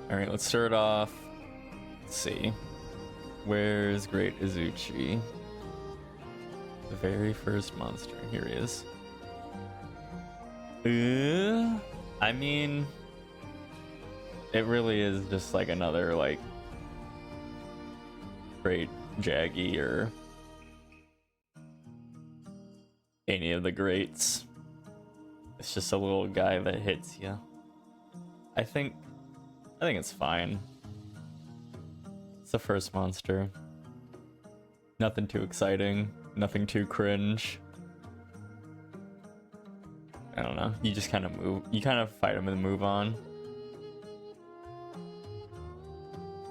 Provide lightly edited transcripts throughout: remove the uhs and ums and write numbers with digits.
All right, let's start off. Let's see. Where's Great Izuchi? The very first monster. Here he is. I mean, it really is just like another like Great Jaggy or any of the greats. It's just a little guy that hits you. I think it's fine. It's the first monster. Nothing too exciting, nothing too cringe. I don't know. You just kind of move. You kind of fight him and move on.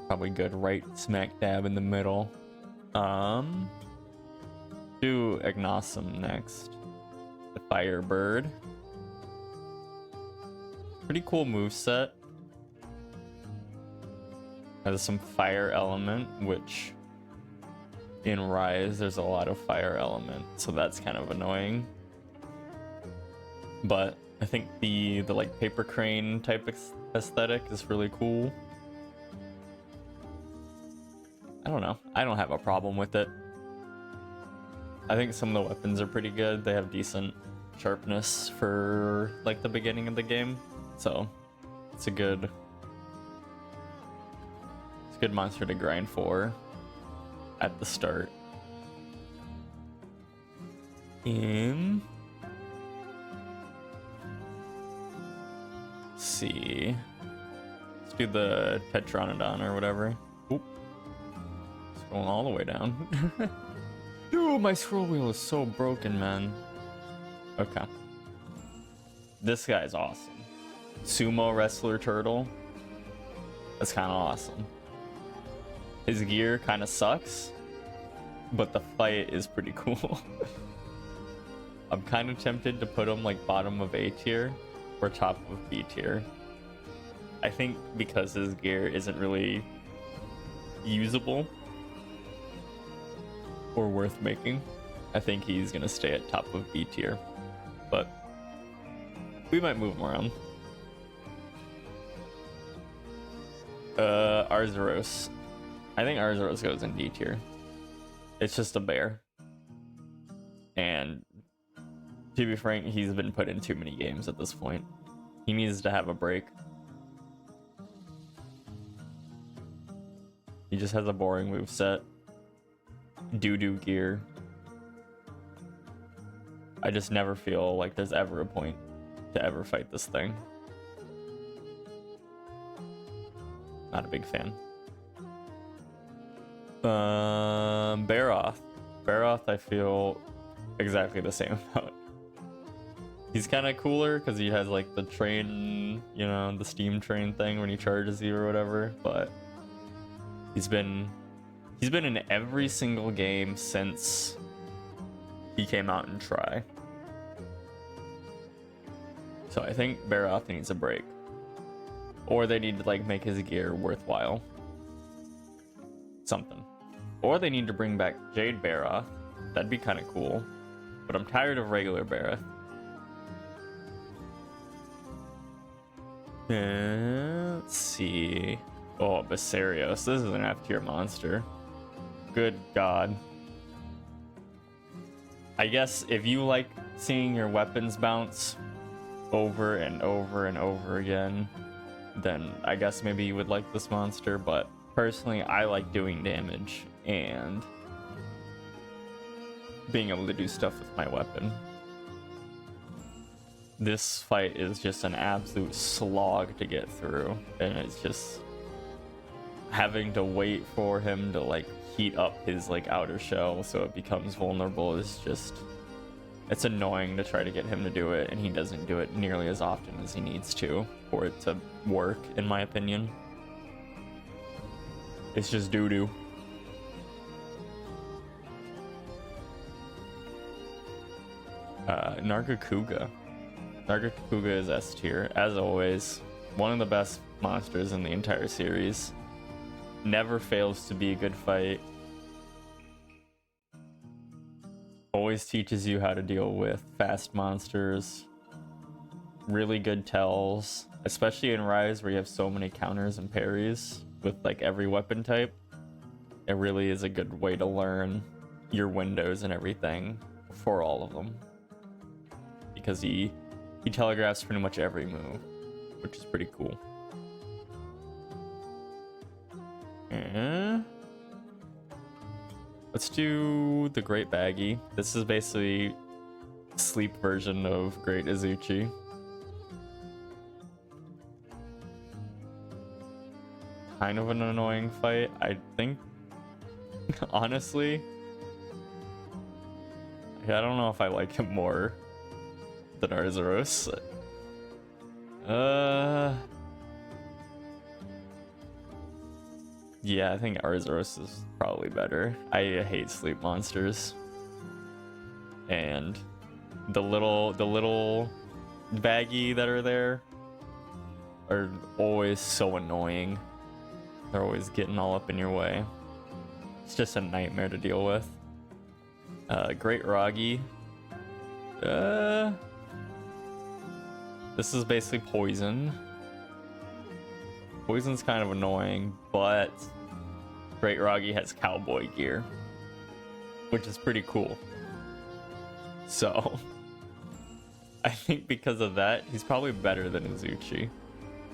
Probably good right smack dab in the middle. Do Ignosum next. The Firebird. Pretty cool moveset. Has some fire element, which in Rise there's a lot of fire element, so that's kind of annoying. But I think the like paper crane type aesthetic is really cool. I don't know. I don't have a problem with it. I think some of the weapons are pretty good. They have decent sharpness for like the beginning of the game, so it's a good monster to grind for at the start. Let's see. Let's do the Tetranodon or whatever. Oop. It's going all the way down. Dude, my scroll wheel is so broken, man. Okay. This guy's awesome. Sumo Wrestler Turtle. That's kind of awesome. His gear kind of sucks, but the fight is pretty cool. I'm kind of tempted to put him like bottom of A tier or top of B tier. I think because his gear isn't really usable or worth making, I think he's gonna stay at top of B tier, but we might move him around. Arzuros. I think Arzuros goes in D tier. It's just a bear. And to be frank, he's been put in too many games at this point. He needs to have a break. He just has a boring moveset. Doo-doo gear. I just never feel like there's ever a point to ever fight this thing. Not a big fan. Baroth. Baroth I feel exactly the same about. He's kind of cooler because he has like the train, you know, the steam train thing when he charges you or whatever, but he's been in every single game since he came out in Try. So I think Baroth needs a break. Or they need to like make his gear worthwhile. Something. Or they need to bring back Jade Baroth. That'd be kind of cool. But I'm tired of regular Baroth. Let's see. Oh, Basarios. This is an F tier monster. Good God. I guess if you like seeing your weapons bounce over and over and over again, then I guess maybe you would like this monster, but personally I like doing damage and being able to do stuff with my weapon. This fight is just an absolute slog to get through, and it's just having to wait for him to like heat up his like outer shell so it becomes vulnerable is just, it's annoying to try to get him to do it, and he doesn't do it nearly as often as he needs to for it to work, in my opinion. It's just doo-doo. Nargacuga. Nargacuga is S tier, as always. One of the best monsters in the entire series. Never fails to be a good fight. Always teaches you how to deal with fast monsters. really good tells, especially in Rise where you have so many counters and parries with like every weapon type. It really is a good way to learn your windows and everything for all of them, because he telegraphs pretty much every move, which is pretty cool. Let's do the Great Baggy. This is basically sleep version of Great Izuchi. Kind of an annoying fight, I think. Honestly, I don't know if I like him more than Arzuros. Yeah, I think Arzuros is probably better. I hate sleep monsters. And the little baggy that are there are always so annoying. They're always getting all up in your way. It's just a nightmare to deal with. Great Ragi. This is basically poison. Poison's kind of annoying, but Great Ragi has cowboy gear, which is pretty cool. So I think because of that, he's probably better than Izuchi,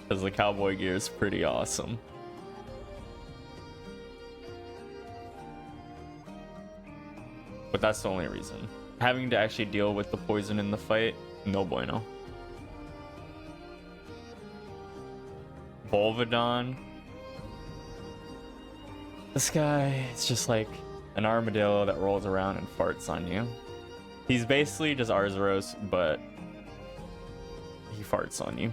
because the cowboy gear is pretty awesome. But that's the only reason. Having to actually deal with the poison in the fight, no bueno. Volvidon. This guy is just like an armadillo that rolls around and farts on you. He's basically just Arzuros, but he farts on you.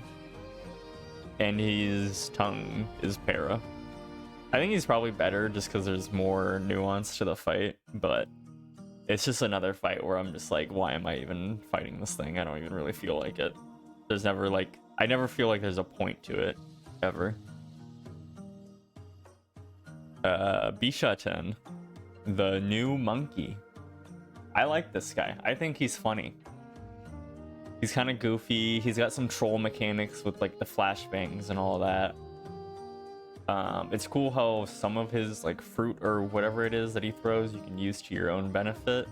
And his tongue is para. I think he's probably better just because there's more nuance to the fight, but it's just another fight where I'm just like, why am I even fighting this thing? I don't even really feel like it. There's never like, I never feel like there's a point to it, ever. Bishaten, the new monkey. I like this guy. I think he's funny. He's kind of goofy. He's got some troll mechanics with like the flashbangs and all that. It's cool how some of his like fruit or whatever it is that he throws you can use to your own benefit.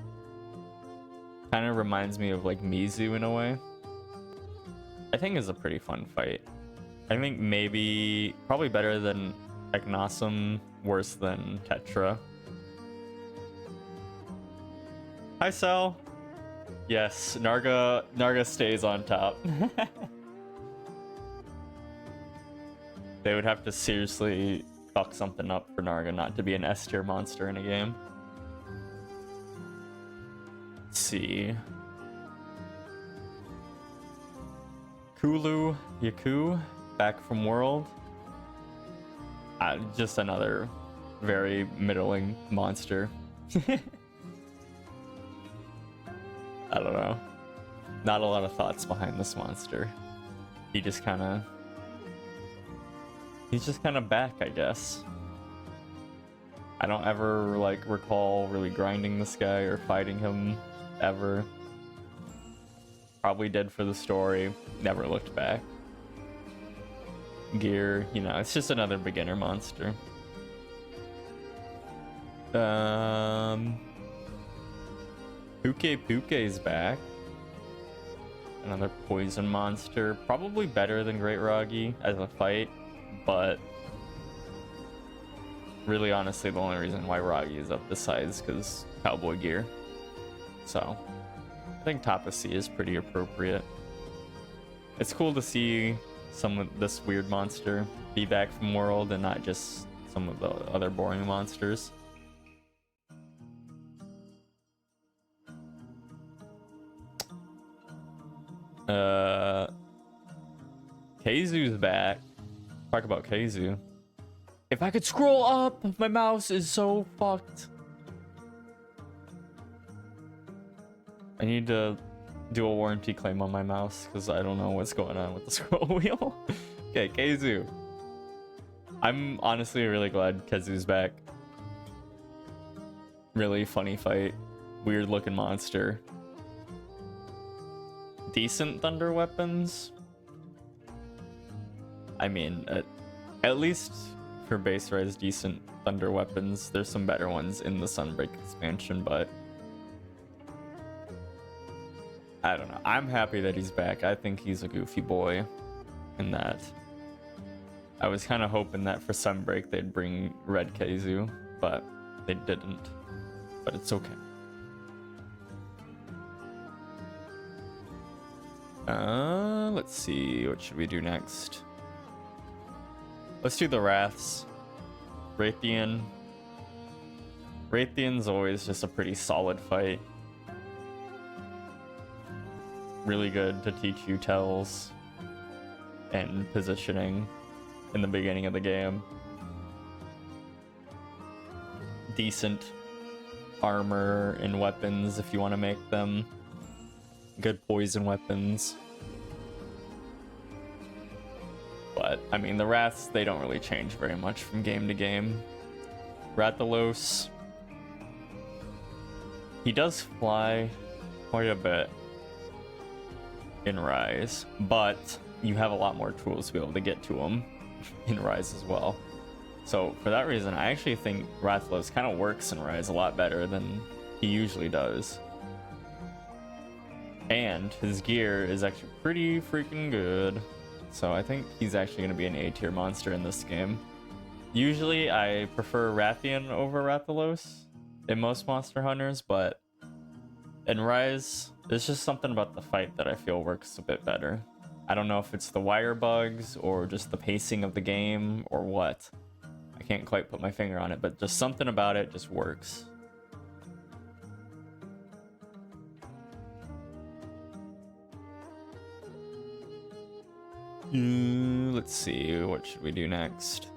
Kind of reminds me of like Mizu in a way. I think it's a pretty fun fight. I think maybe probably better than Eknasum, worse than Tetra. Hi Sal. Yes, Narga stays on top. They would have to seriously fuck something up for Narga not to be an S tier monster in a game. Let's see. Kulu Yaku, back from World. Just another very middling monster. I don't know. Not a lot of thoughts behind this monster. He's just kind of back, I guess. I don't ever like recall really grinding this guy or fighting him ever. Probably dead for the story. Never looked back. Gear, you know, it's just another beginner monster. Puke is back. Another poison monster. Probably better than Great Ragi as a fight, but really honestly the only reason why Ragi is up this side is because cowboy gear. So I think top of C is pretty appropriate. It's cool to see some of this weird monster be back from World and not just some of the other boring monsters. Keizu's back. Talk about Keizu. If I could scroll up, my mouse is so fucked. I need to do a warranty claim on my mouse because I don't know what's going on with the scroll wheel. Okay, Keizu. I'm honestly really glad Keizu's back. Really funny fight. Weird looking monster. Decent thunder weapons. I mean, at least for base rise decent thunder weapons, there's some better ones in the Sunbreak expansion, but I don't know. I'm happy that he's back. I think he's a goofy boy in that. I was kind of hoping that for Sunbreak they'd bring Red Kaizu, but they didn't. But it's okay. Let's see. What should we do next? Let's do the Wraths. Raytheon. Raytheon's always just a pretty solid fight. Really good to teach you tells and positioning in the beginning of the game. Decent armor and weapons if you want to make them. Good poison weapons. But, I mean, the Wraths, they don't really change very much from game to game. Rathalos, he does fly quite a bit in Rise, but you have a lot more tools to be able to get to him in Rise as well. So for that reason, I actually think Rathalos kind of works in Rise a lot better than he usually does. And his gear is actually pretty freaking good. So I think he's actually going to be an A-tier monster in this game. Usually I prefer Rathian over Rathalos in most Monster Hunters, but in Rise, there's just something about the fight that I feel works a bit better. I don't know if it's the wire bugs or just the pacing of the game or what. I can't quite put my finger on it, but just something about it just works. Let's see, what should we do next?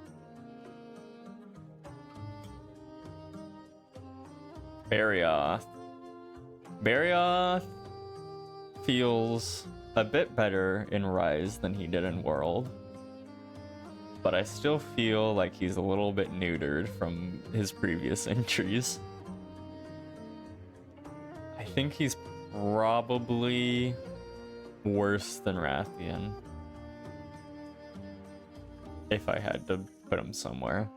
Barioth. Barioth feels a bit better in Rise than he did in World, but I still feel like he's a little bit neutered from his previous entries. I think he's probably worse than Rathian, if I had to put him somewhere.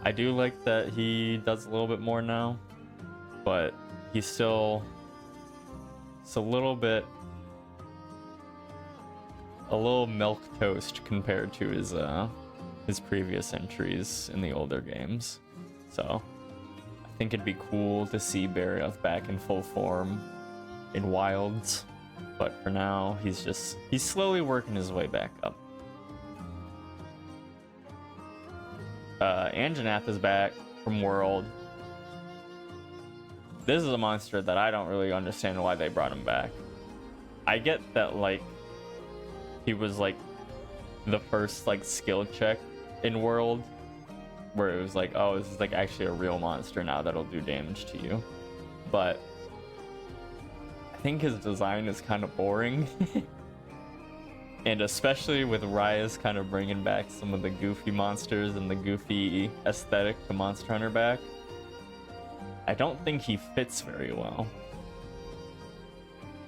I do like that he does a little bit more now, but he's still a little bit, a little milk toast compared to his previous entries in the older games. So I think it'd be cool to see Barioth back in full form in Wilds, but for now he's slowly working his way back up. Anjanath is back from World. This is a monster that I don't really understand why they brought him back. I get that, like, he was like the first like skill check in World, where it was like, oh, this is like actually a real monster now that'll do damage to you. But I think his design is kind of boring. And especially with Rise kind of bringing back some of the goofy monsters and the goofy aesthetic to Monster Hunter back, I don't think he fits very well.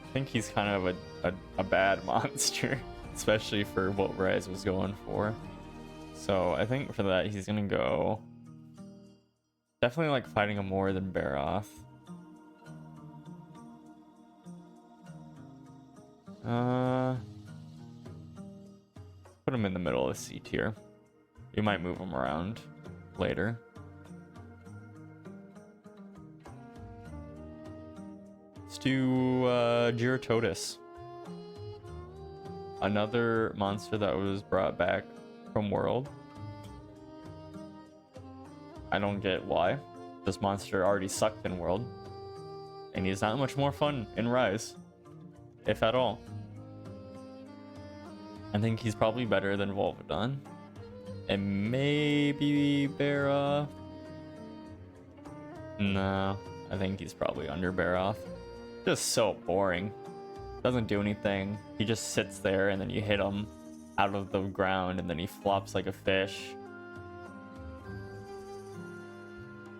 I think he's kind of a bad monster, especially for what Rise was going for. So I think for that he's gonna go definitely like fighting him more than Barioth. Put him in the middle of C tier. You might move him around later. Let's do Gyrototus. Another monster that was brought back from World. I don't get why. This monster already sucked in World, and he's not much more fun in Rise, if at all. I think he's probably better than Volvidon. And maybe Barioth. No, I think he's probably under Barioth. Just so boring. Doesn't do anything. He just sits there and then you hit him out of the ground and then he flops like a fish.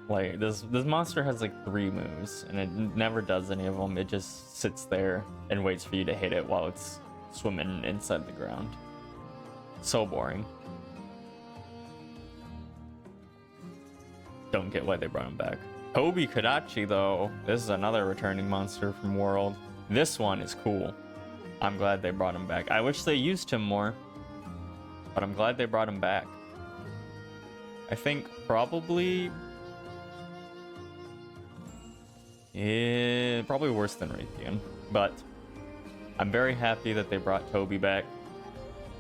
Like, this monster has like 3 moves and it never does any of them. It just sits there and waits for you to hit it while it's swimming inside the ground. So boring. Don't get why they brought him back. Toby Kadachi, though, this is another returning monster from World. This one is cool. I'm glad they brought him back. I wish they used him more, but I'm glad they brought him back. I think probably... yeah, probably worse than Raytheon, but I'm very happy that they brought Toby back.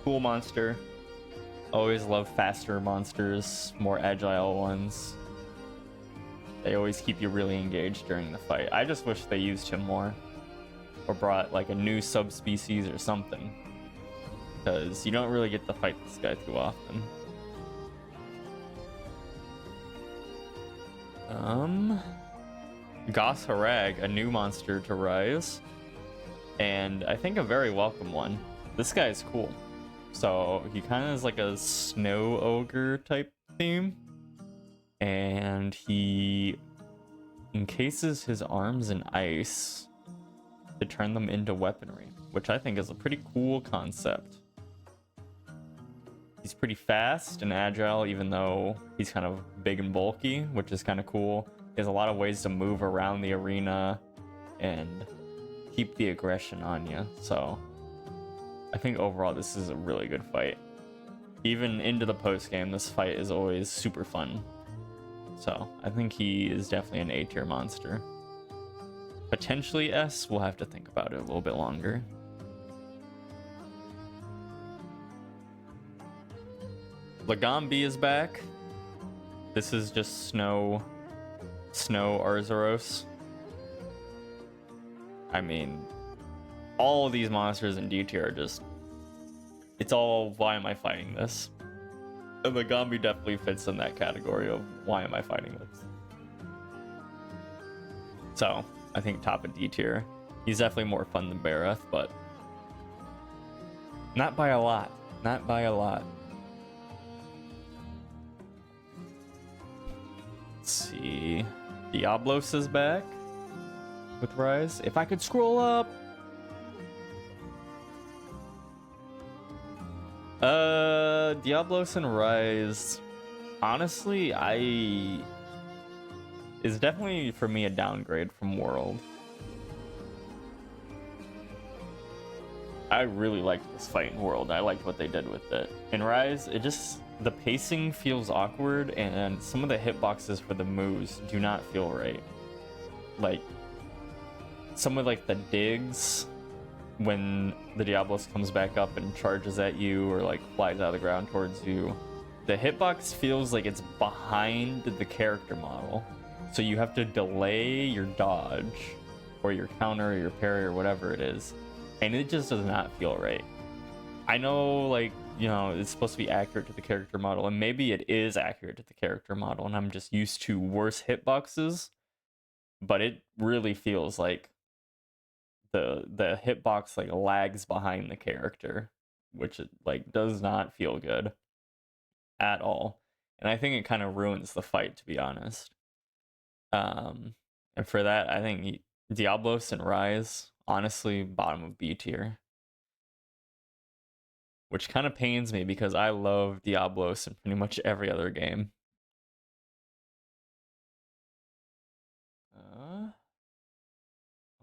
Cool monster. Always love faster monsters, more agile ones. They always keep you really engaged during the fight. I just wish they used him more. Or brought like a new subspecies or something. Because you don't really get to fight this guy too often. Goss Harag, a new monster to rise. And I think a very welcome one. This guy is cool. So he kind of is like a snow ogre type theme. And he encases his arms in ice to turn them into weaponry, which I think is a pretty cool concept. He's pretty fast and agile, even though he's kind of big and bulky, which is kind of cool. He has a lot of ways to move around the arena and keep the aggression on you. So I think overall this is a really good fight. Even into the post game, this fight is always super fun. So I think he is definitely an A tier monster. Potentially S, we'll have to think about it a little bit longer. Lagambi is back. This is just Snow Arzuros. I mean, all of these monsters in D tier are just... it's all, why am I fighting this? And Lagambi definitely fits in that category of why am I fighting this? So, I think top of D tier. He's definitely more fun than Bareth, but not by a lot. Not by a lot. Let's see. Diablos is back with Rise. If I could scroll up. Diablos and Rise, honestly, is definitely for me a downgrade from World. I really liked this fight in World. I liked what they did with it. In Rise, the pacing feels awkward, and some of the hitboxes for the moves do not feel right. Like, some of like the digs when the Diablos comes back up and charges at you or like flies out of the ground towards you, the hitbox feels like it's behind the character model. So you have to delay your dodge or your counter or your parry or whatever it is. And it just does not feel right. I know, like, you know, it's supposed to be accurate to the character model, and maybe it is accurate to the character model, and I'm just used to worse hitboxes, but it really feels like the hitbox like lags behind the character, which it like does not feel good at all. And I think it kind of ruins the fight, to be honest. And for that, I think Diablos and Rise, honestly, bottom of B tier. Which kind of pains me because I love Diablos in pretty much every other game. Oh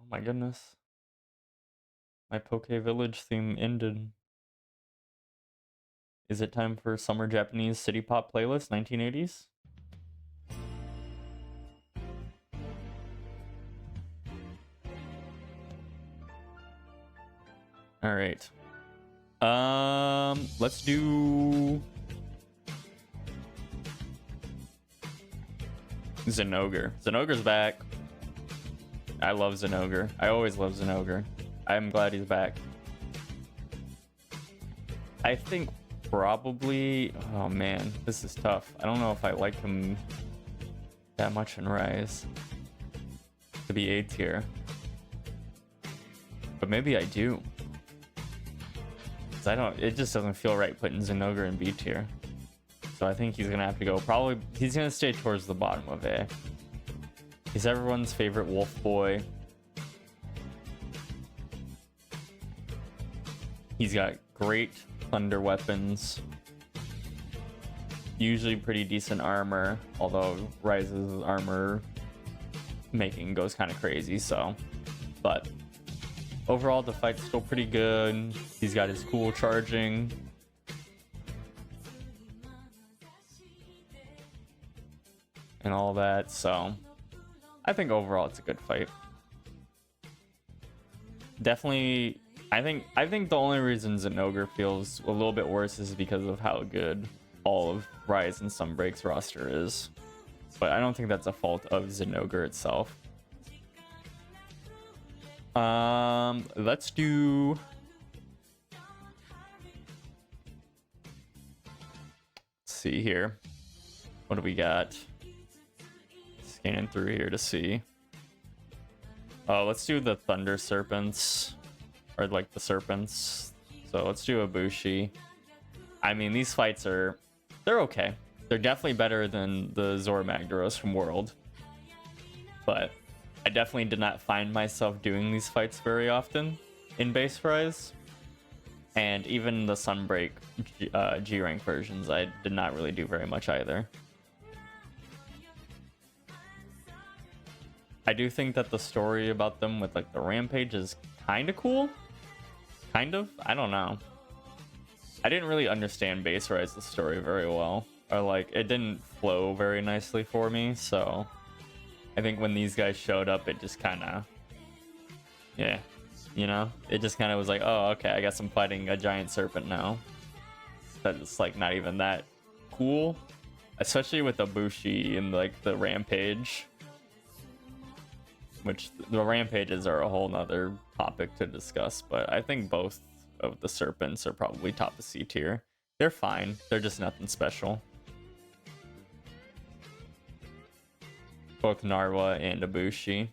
my goodness. My Poke Village theme ended. Is it time for Summer Japanese City Pop playlist 1980s? All right. Let's do Zinogre. Zinogre's back. I love Zinogre. I always love Zinogre. I'm glad he's back. I think probably... oh man, this is tough. I don't know if I like him that much in Rise to be A tier. But maybe I do. It just doesn't feel right putting Zinogre in B tier. So I think he's gonna have to go. Probably he's gonna stay towards the bottom of A. He's everyone's favorite wolf boy. He's got great thunder weapons. Usually pretty decent armor, although Ryze's armor making goes kind of crazy, so. But overall, the fight's still pretty good. He's got his cool charging. And all that, so I think overall it's a good fight. Definitely, I think the only reason Zinogre feels a little bit worse is because of how good all of Ryze and Sunbreak's roster is. But I don't think that's a fault of Zinogre itself. Let's do... Let's see here. What do we got? Scanning through here to see. Oh, let's do the Thunder Serpents. Or like the Serpents. So let's do Ibushi. I mean, these fights are... They're okay. They're definitely better than the Zora Magdaros from World. But I definitely did not find myself doing these fights very often in base Ryze. And even the Sunbreak G-Rank versions, I did not really do very much either. I do think that the story about them with like the Rampage is kind of cool. Kind of? I don't know. I didn't really understand base Ryze's story very well. Or like, it didn't flow very nicely for me, so... I think when these guys showed up, it just kind of... Yeah, you know? It just kind of was like, oh, okay, I guess I'm fighting a giant serpent now. That's like not even that cool. Especially with Ibushi and like the Rampage. Which the Rampages are a whole nother topic to discuss, but I think both of the Serpents are probably top of C tier. They're fine, they're just nothing special. Both Narwa and Ibushi.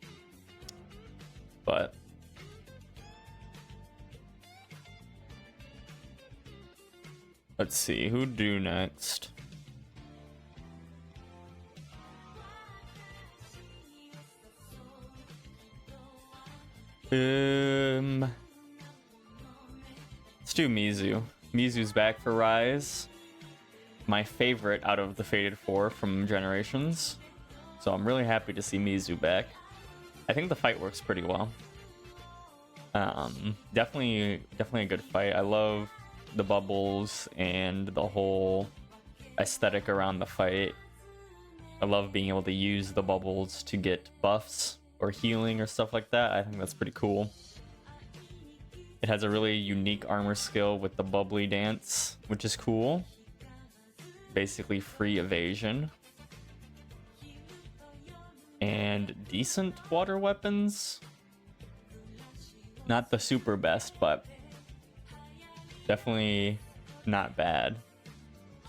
But let's see, who do next? Let's do Mizu. Mizu's back for Ryze. My favorite out of the Fated 4 from Generations. So I'm really happy to see Mizu back. I think the fight works pretty well. Definitely a good fight. I love the bubbles and the whole aesthetic around the fight. I love being able to use the bubbles to get buffs or healing or stuff like that. I think that's pretty cool. It has a really unique armor skill with the bubbly dance, which is cool. Basically free evasion. And decent water weapons. Not the super best, but definitely not bad.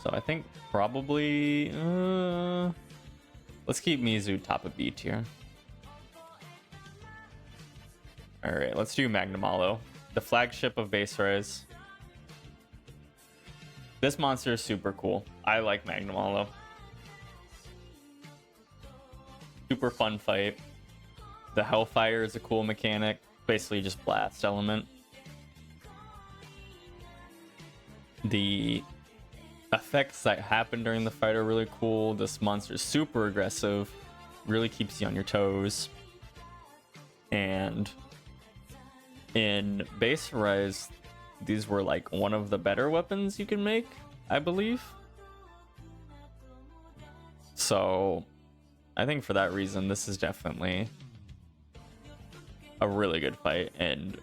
So I think probably... let's keep Mizu top of B tier. Alright, let's do Magnamalo, the flagship of base Ryze. This monster is super cool. I like Magnamalo. Super fun fight. The Hellfire is a cool mechanic. Basically just blast element. The effects that happen during the fight are really cool. This monster is super aggressive. Really keeps you on your toes. And in base Ryze, these were like one of the better weapons you can make, I believe. So I think for that reason, this is definitely a really good fight, and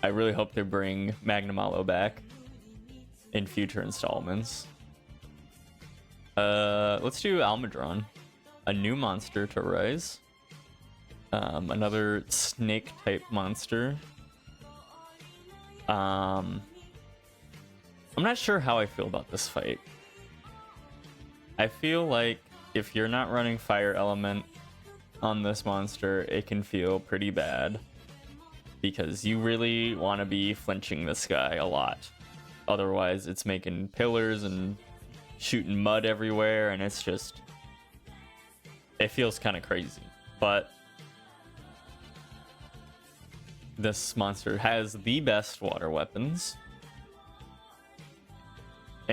I really hope they bring Magnamalo back in future installments. Let's do Almudron, a new monster to Ryze. Another snake type monster. I'm not sure how I feel about this fight. I feel like if you're not running fire element on this monster, it can feel pretty bad, because you really want to be flinching this guy a lot. Otherwise, it's making pillars and shooting mud everywhere, and it's just... it feels kind of crazy. But this monster has the best water weapons.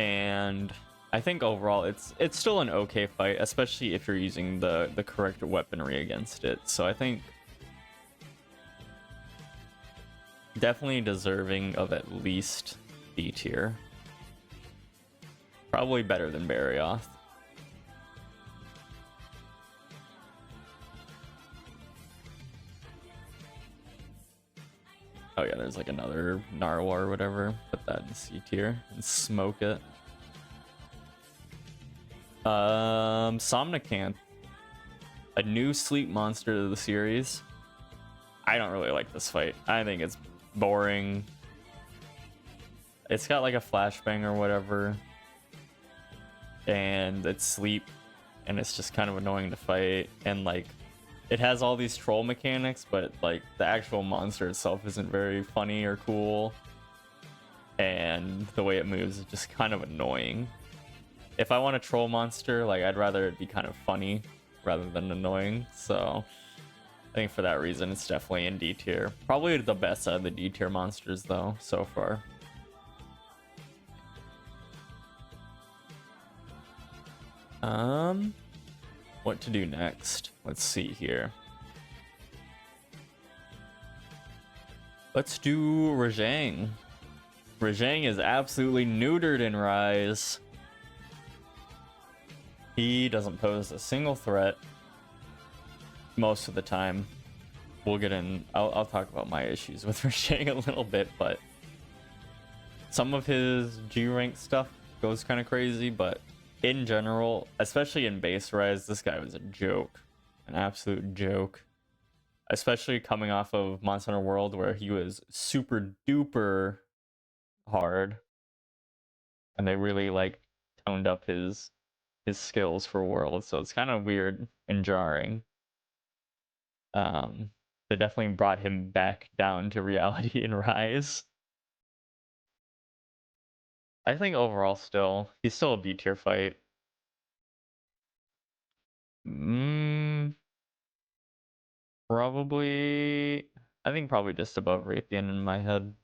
And I think overall it's still an okay fight, especially if you're using the correct weaponry against it. So I think definitely deserving of at least B tier. Probably better than Barioth. Oh yeah, there's like another Narwhal or whatever. Put that in C tier and smoke it. Somnicanth. A new sleep monster to the series. I don't really like this fight. I think it's boring. It's got like a flashbang or whatever. And it's sleep. And it's just kind of annoying to fight. And like, it has all these troll mechanics, but like the actual monster itself isn't very funny or cool. And the way it moves is just kind of annoying. If I want a troll monster, like I'd rather it be kind of funny rather than annoying. So I think for that reason, it's definitely in D tier. Probably the best out of the D tier monsters though, so far. What to do next? Let's see here. Let's do Rajang. Rajang is absolutely neutered in Rise. He doesn't pose a single threat most of the time. We'll get in. I'll talk about my issues with Rajang a little bit, but some of his G rank stuff goes kind of crazy, but in general, especially in base Rise, this guy was a joke. An absolute joke. Especially coming off of Monster Hunter World, where he was super duper hard. And they really like toned up his skills for World, so it's kind of weird and jarring. They definitely brought him back down to reality in Rise. I think overall he's still a B tier fight. Probably, I think probably just above Raytheon in my head.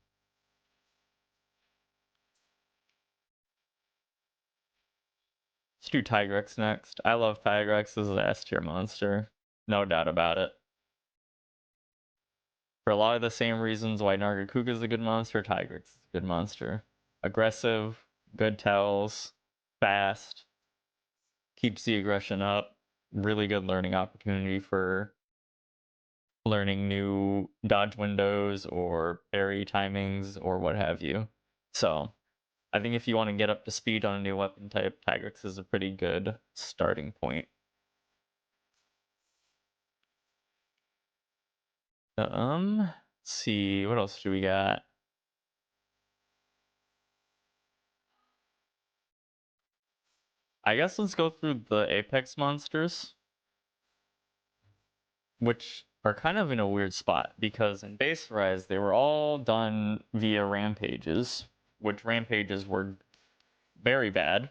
Let's do Tigrex next. I love Tigrex. This is an S tier monster. No doubt about it. For a lot of the same reasons why Nargacuga is a good monster, Tigrex is a good monster. Aggressive, good tells, fast, keeps the aggression up. Really good learning opportunity for learning new dodge windows or parry timings or what have you. So I think if you want to get up to speed on a new weapon type, Tigrex is a pretty good starting point. Let's see, what else do we got? I guess let's go through the Apex monsters, which are kind of in a weird spot because in base Rise they were all done via rampages, which rampages were very bad,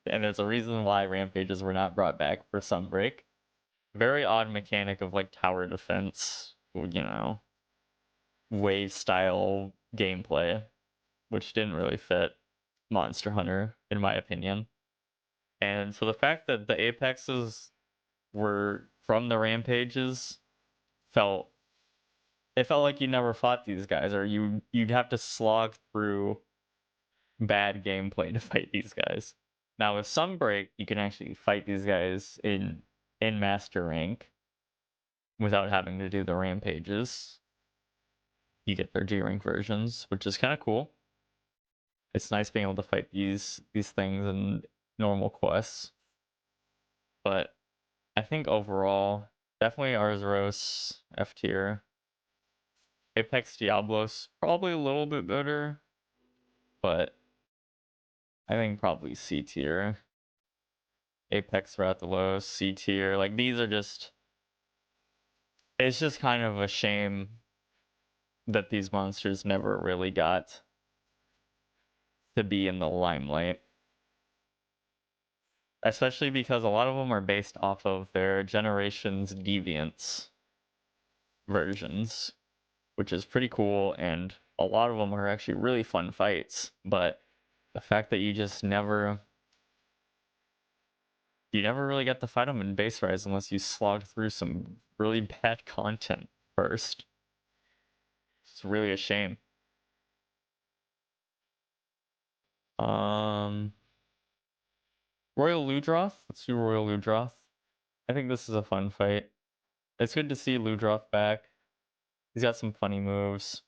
and there's a reason why rampages were not brought back for Sunbreak. Very odd mechanic of like tower defense, wave style gameplay, which didn't really fit Monster Hunter in my opinion. And so the fact that the Apexes were from the rampages felt like you never fought these guys, or you'd have to slog through bad gameplay to fight these guys. Now with Sunbreak, you can actually fight these guys in master rank without having to do the rampages. You get their G rank versions, which is kind of cool. It's nice being able to fight these things in normal quests. But I think overall, definitely Arzuros F tier. Apex Diablos probably a little bit better, but I think probably C tier. Apex Rathalos, C tier. Like these are just, it's just kind of a shame that these monsters never really got to be in the limelight. Especially because a lot of them are based off of their generation's deviants versions, which is pretty cool, and a lot of them are actually really fun fights, but The fact that you just never really get to fight them in base rise unless you slog through some really bad content first. It's really a shame. Royal Ludroth. Let's do Royal Ludroth. I think this is a fun fight. It's good to see Ludroth back. He's got some funny moves.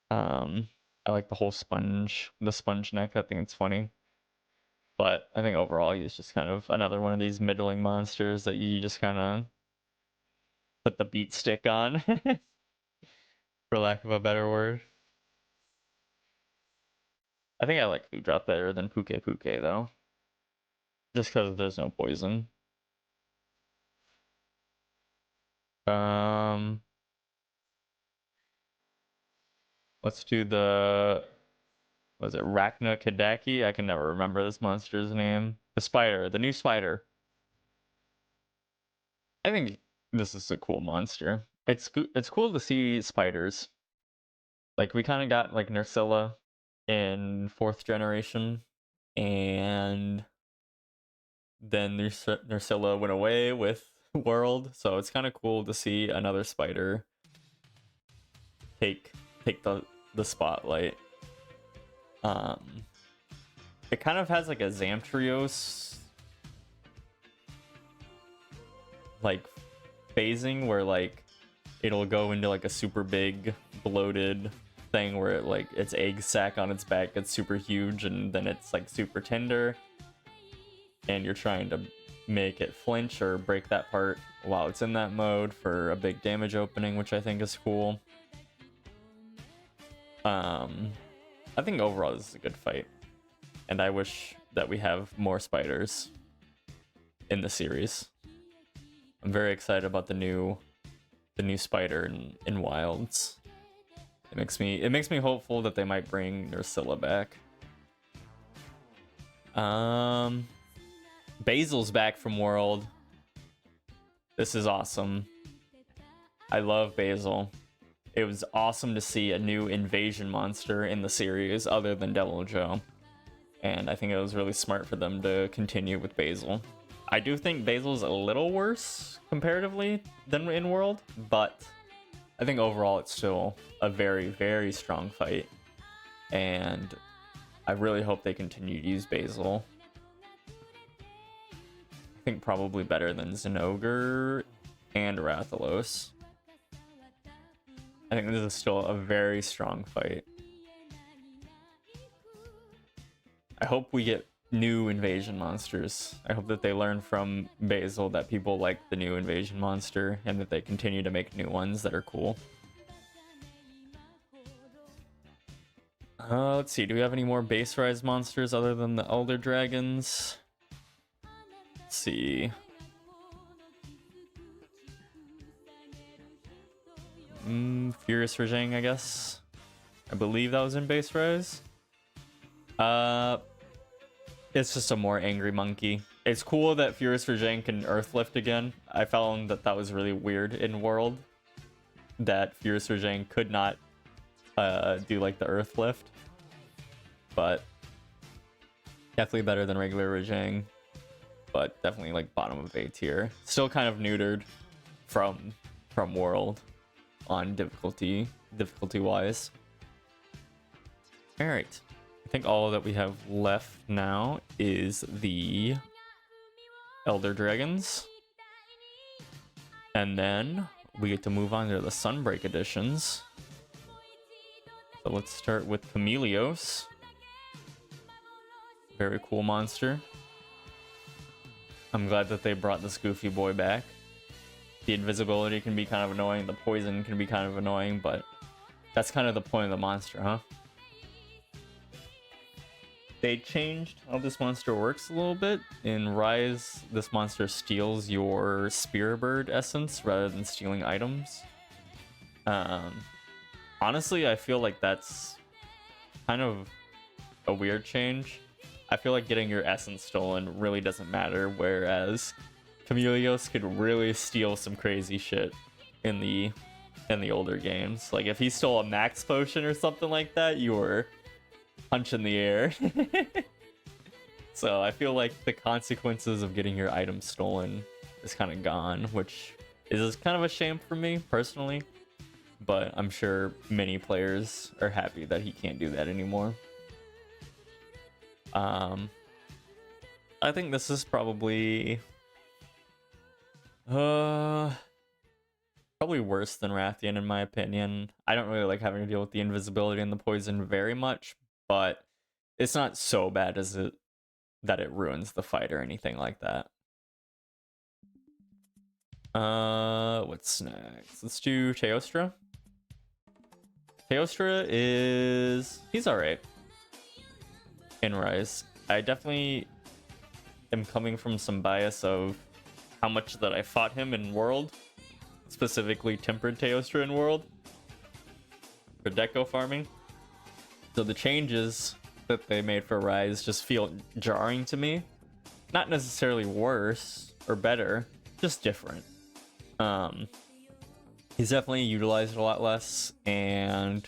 I like the whole the sponge neck. I think it's funny. But I think overall he's just kind of another one of these middling monsters that you just kind of put the beat stick on, for lack of a better word. I think I like Ludroth better than Puke though. Just because there's no poison. Let's do was it Rachna Kadaki? I can never remember this monster's name. The spider, the new spider. I think this is a cool monster. It's cool to see spiders. Like we kind of got like Nursilla in 4th generation, and then Nursilla went away with World, so it's kind of cool to see another spider take the spotlight. It kind of has like a Zamtrios like phasing where like it'll go into like a super big bloated thing where it like its egg sac on its back gets super huge and then it's like super tender and you're trying to make it flinch or break that part while it's in that mode for a big damage opening, which I think is cool. I think overall this is a good fight, and I wish that we have more spiders in the series. I'm very excited about the new spider in Wilds. It makes me hopeful that they might bring Nursilla back. Basil's back from World. This is awesome. I love Basil. It was awesome to see a new invasion monster in the series other than Devil Joe. And I think it was really smart for them to continue with Basil. I do think Basil's a little worse comparatively than in World, but I think overall it's still a very, very strong fight. And I really hope they continue to use Basil. I think probably better than Zinogre and Rathalos. I think this is still a very strong fight. I hope we get new invasion monsters. I hope that they learn from Basil that people like the new invasion monster and that they continue to make new ones that are cool. Let's see, do we have any more base rise monsters other than the Elder Dragons? Let's see. Furious Rajang, I guess. I believe that was in base rise. It's just a more angry monkey. It's cool that Furious Rajang can Earth Lift again. I found that was really weird in World. That Furious Rajang could not do like the Earth Lift. But definitely better than regular Rajang. But definitely like bottom of A tier. Still kind of neutered from World on difficulty wise. All right, I think all that we have left now is the Elder Dragons, and then we get to move on to the Sunbreak editions. So let's start with Chameleos. Very cool monster. I'm glad that they brought this goofy boy back. The invisibility can be kind of annoying, the poison can be kind of annoying, but that's kind of the point of the monster, huh? They changed how this monster works a little bit. In Rise, this monster steals your Spear Bird essence rather than stealing items. Honestly, I feel like that's kind of a weird change. I feel like getting your essence stolen really doesn't matter, whereas Chameleos could really steal some crazy shit in the older games. Like if he stole a max potion or something like that, you were punch in the air. So I feel like the consequences of getting your item stolen is kind of gone, which is kind of a shame for me personally. But I'm sure many players are happy that he can't do that anymore. I think this is probably probably worse than Rathian in my opinion. I don't really like having to deal with the invisibility and the poison very much, but it's not so bad as it that it ruins the fight or anything like that. What's next? Let's do Teostra. Teostra he's alright in Rise. I definitely am coming from some bias of how much that I fought him in World, specifically Tempered Teostra in World for deco farming. So the changes that they made for Rise just feel jarring to me. Not necessarily worse or better, just different. He's definitely utilized a lot less, and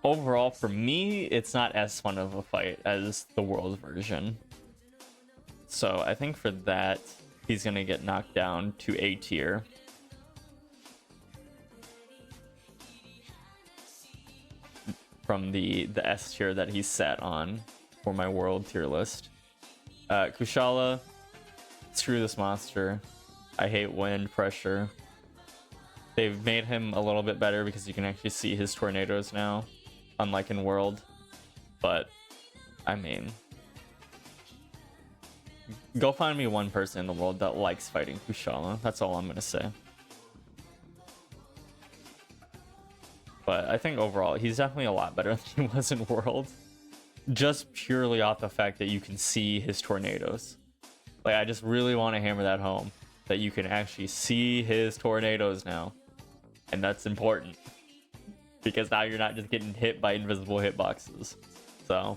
overall for me it's not as fun of a fight as the World version. So I think for that he's gonna get knocked down to A tier. From the S tier that he's sat on for my World tier list. Kushala, screw this monster. I hate wind pressure. They've made him a little bit better because you can actually see his tornadoes now, unlike in World. But, I mean, go find me one person in the world that likes fighting Kushala. That's all I'm gonna say. But I think overall, he's definitely a lot better than he was in World. Just purely off the fact that you can see his tornadoes. Like, I just really want to hammer that home. That you can actually see his tornadoes now. And that's important. Because now you're not just getting hit by invisible hitboxes. So,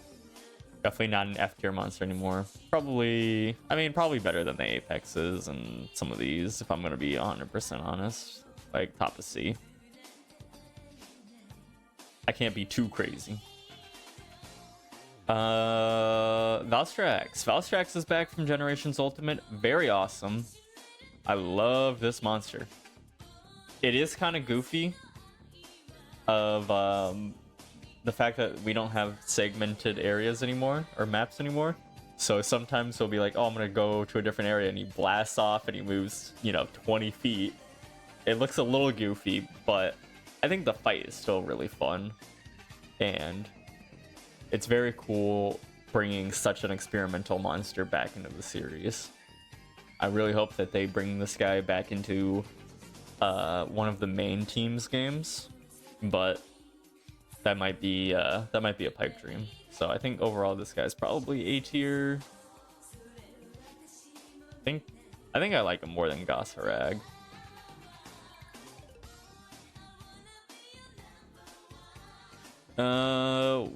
definitely not an F tier monster anymore. Probably better than the Apexes and some of these, if I'm going to be 100% honest. Like, top of C. I can't be too crazy. Valstrax. Valstrax is back from Generations Ultimate. Very awesome. I love this monster. It is kind of goofy of the fact that we don't have segmented areas anymore or maps anymore. So sometimes he'll be like, oh, I'm gonna go to a different area, and he blasts off and he moves, 20 feet. It looks a little goofy, but I think the fight is still really fun, and it's very cool bringing such an experimental monster back into the series. I really hope that they bring this guy back into one of the main team's games, but that might be a pipe dream. So I think overall this guy's probably A tier. I think I like him more than Gosharag.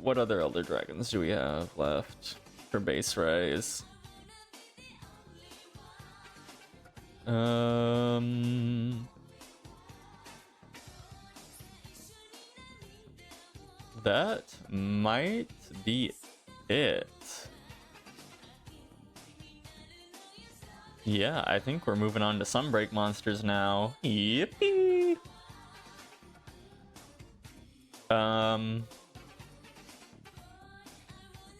What other Elder Dragons do we have left for base rise? That might be it. Yeah, I think we're moving on to Sunbreak monsters now. Yippee!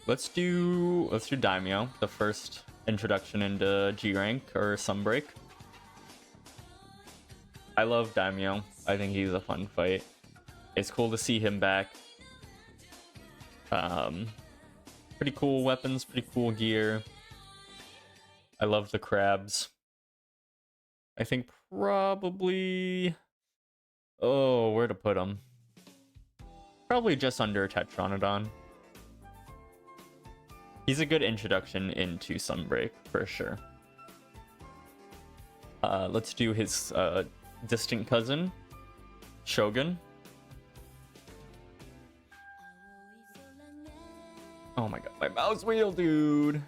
Let's do Daimyo, the first introduction into G rank or Sunbreak. I love Daimyo. I think he's a fun fight. It's cool to see him back. Pretty cool weapons, pretty cool gear. I love the crabs. I think probably... Oh, where to put him? Probably just under Tetranodon. He's a good introduction into Sunbreak, for sure. Let's do his distant cousin, Shogun. Oh my god, my mouse wheel, dude.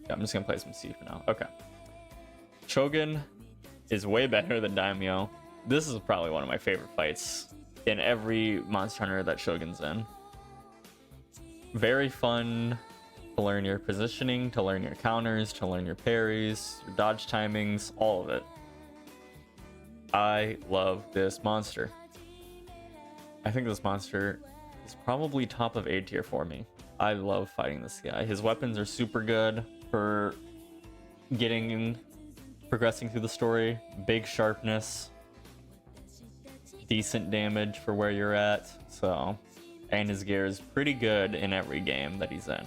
Yeah, I'm just gonna play some C for now. Okay. Shogun is way better than Daimyo. This is probably one of my favorite fights in every Monster Hunter that Shogun's in. Very fun to learn your positioning, to learn your counters, to learn your parries, your dodge timings, all of it. I love this monster. I think this monster is probably top of A tier for me. I love fighting this guy. His weapons are super good for progressing through the story. Big sharpness, decent damage for where you're at. So, and his gear is pretty good in every game that he's in.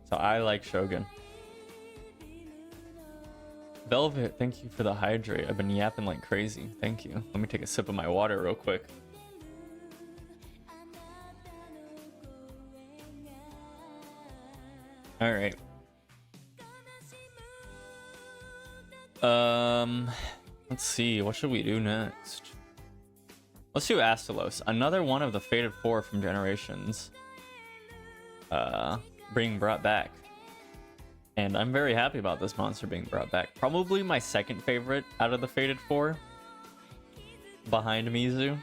So I like Shogun. Velvet, thank you for the hydrate. I've been yapping like crazy. Thank you. Let me take a sip of my water real quick. All right. Let's see. What should we do next? Let's do Astalos. Another one of the Fated 4 from Generations. Being brought back. And I'm very happy about this monster being brought back. Probably my second favorite out of the Fated 4. Behind Mizu.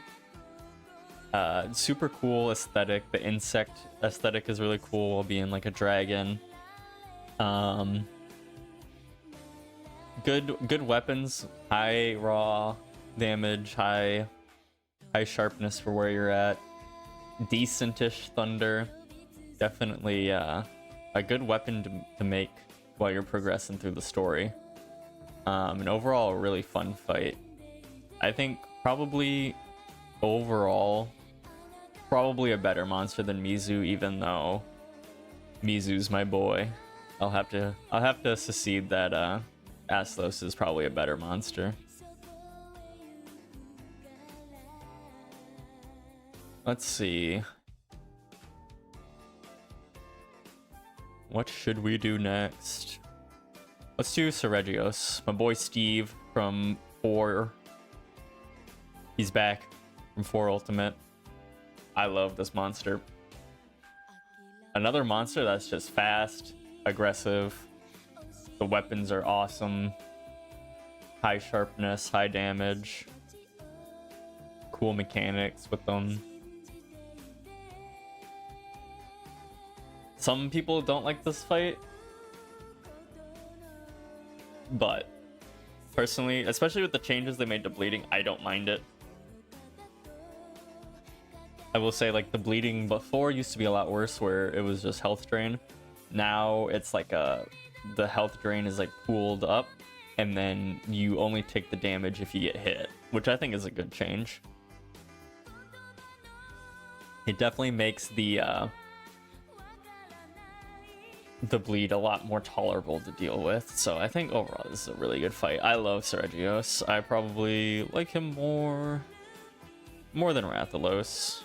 Super cool aesthetic. The insect aesthetic is really cool while being like a dragon. Good weapons. High raw damage. High sharpness for where you're at. Decentish thunder. Definitely a good weapon to make while you're progressing through the story. And overall, a really fun fight. I think probably overall, probably a better monster than Mizu, even though Mizu's my boy. I'll have to secede that Astalos is probably a better monster. Let's see. What should we do next? Let's do Seregios. My boy Steve from 4. He's back from 4 Ultimate. I love this monster. Another monster that's just fast, aggressive. The weapons are awesome. High sharpness, high damage. Cool mechanics with them. Some people don't like this fight, but personally, especially with the changes they made to bleeding, I don't mind it. I will say, like, the bleeding before used to be a lot worse, where it was just health drain. Now it's like the health drain is like pooled up, and then you only take the damage if you get hit, which I think is a good change. It definitely makes the bleed a lot more tolerable to deal with. So I think overall this is a really good fight. I love Seregios. I probably like him more than Rathalos.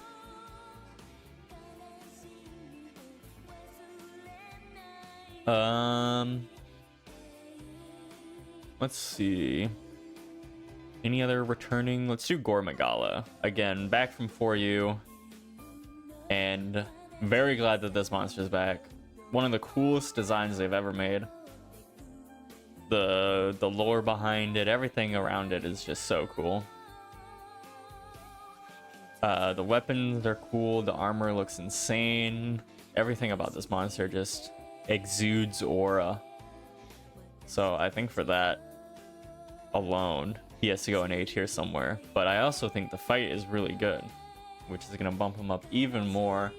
Let's see. Any other returning? Let's do Gormagala. Again, back from 4U. And very glad that this monster's back. One of the coolest designs they've ever made. The lore behind it, everything around it is just so cool. The weapons are cool, the armor looks insane. Everything about this monster just exudes aura. So I think for that alone, he has to go in A tier somewhere. But I also think the fight is really good, which is going to bump him up even more.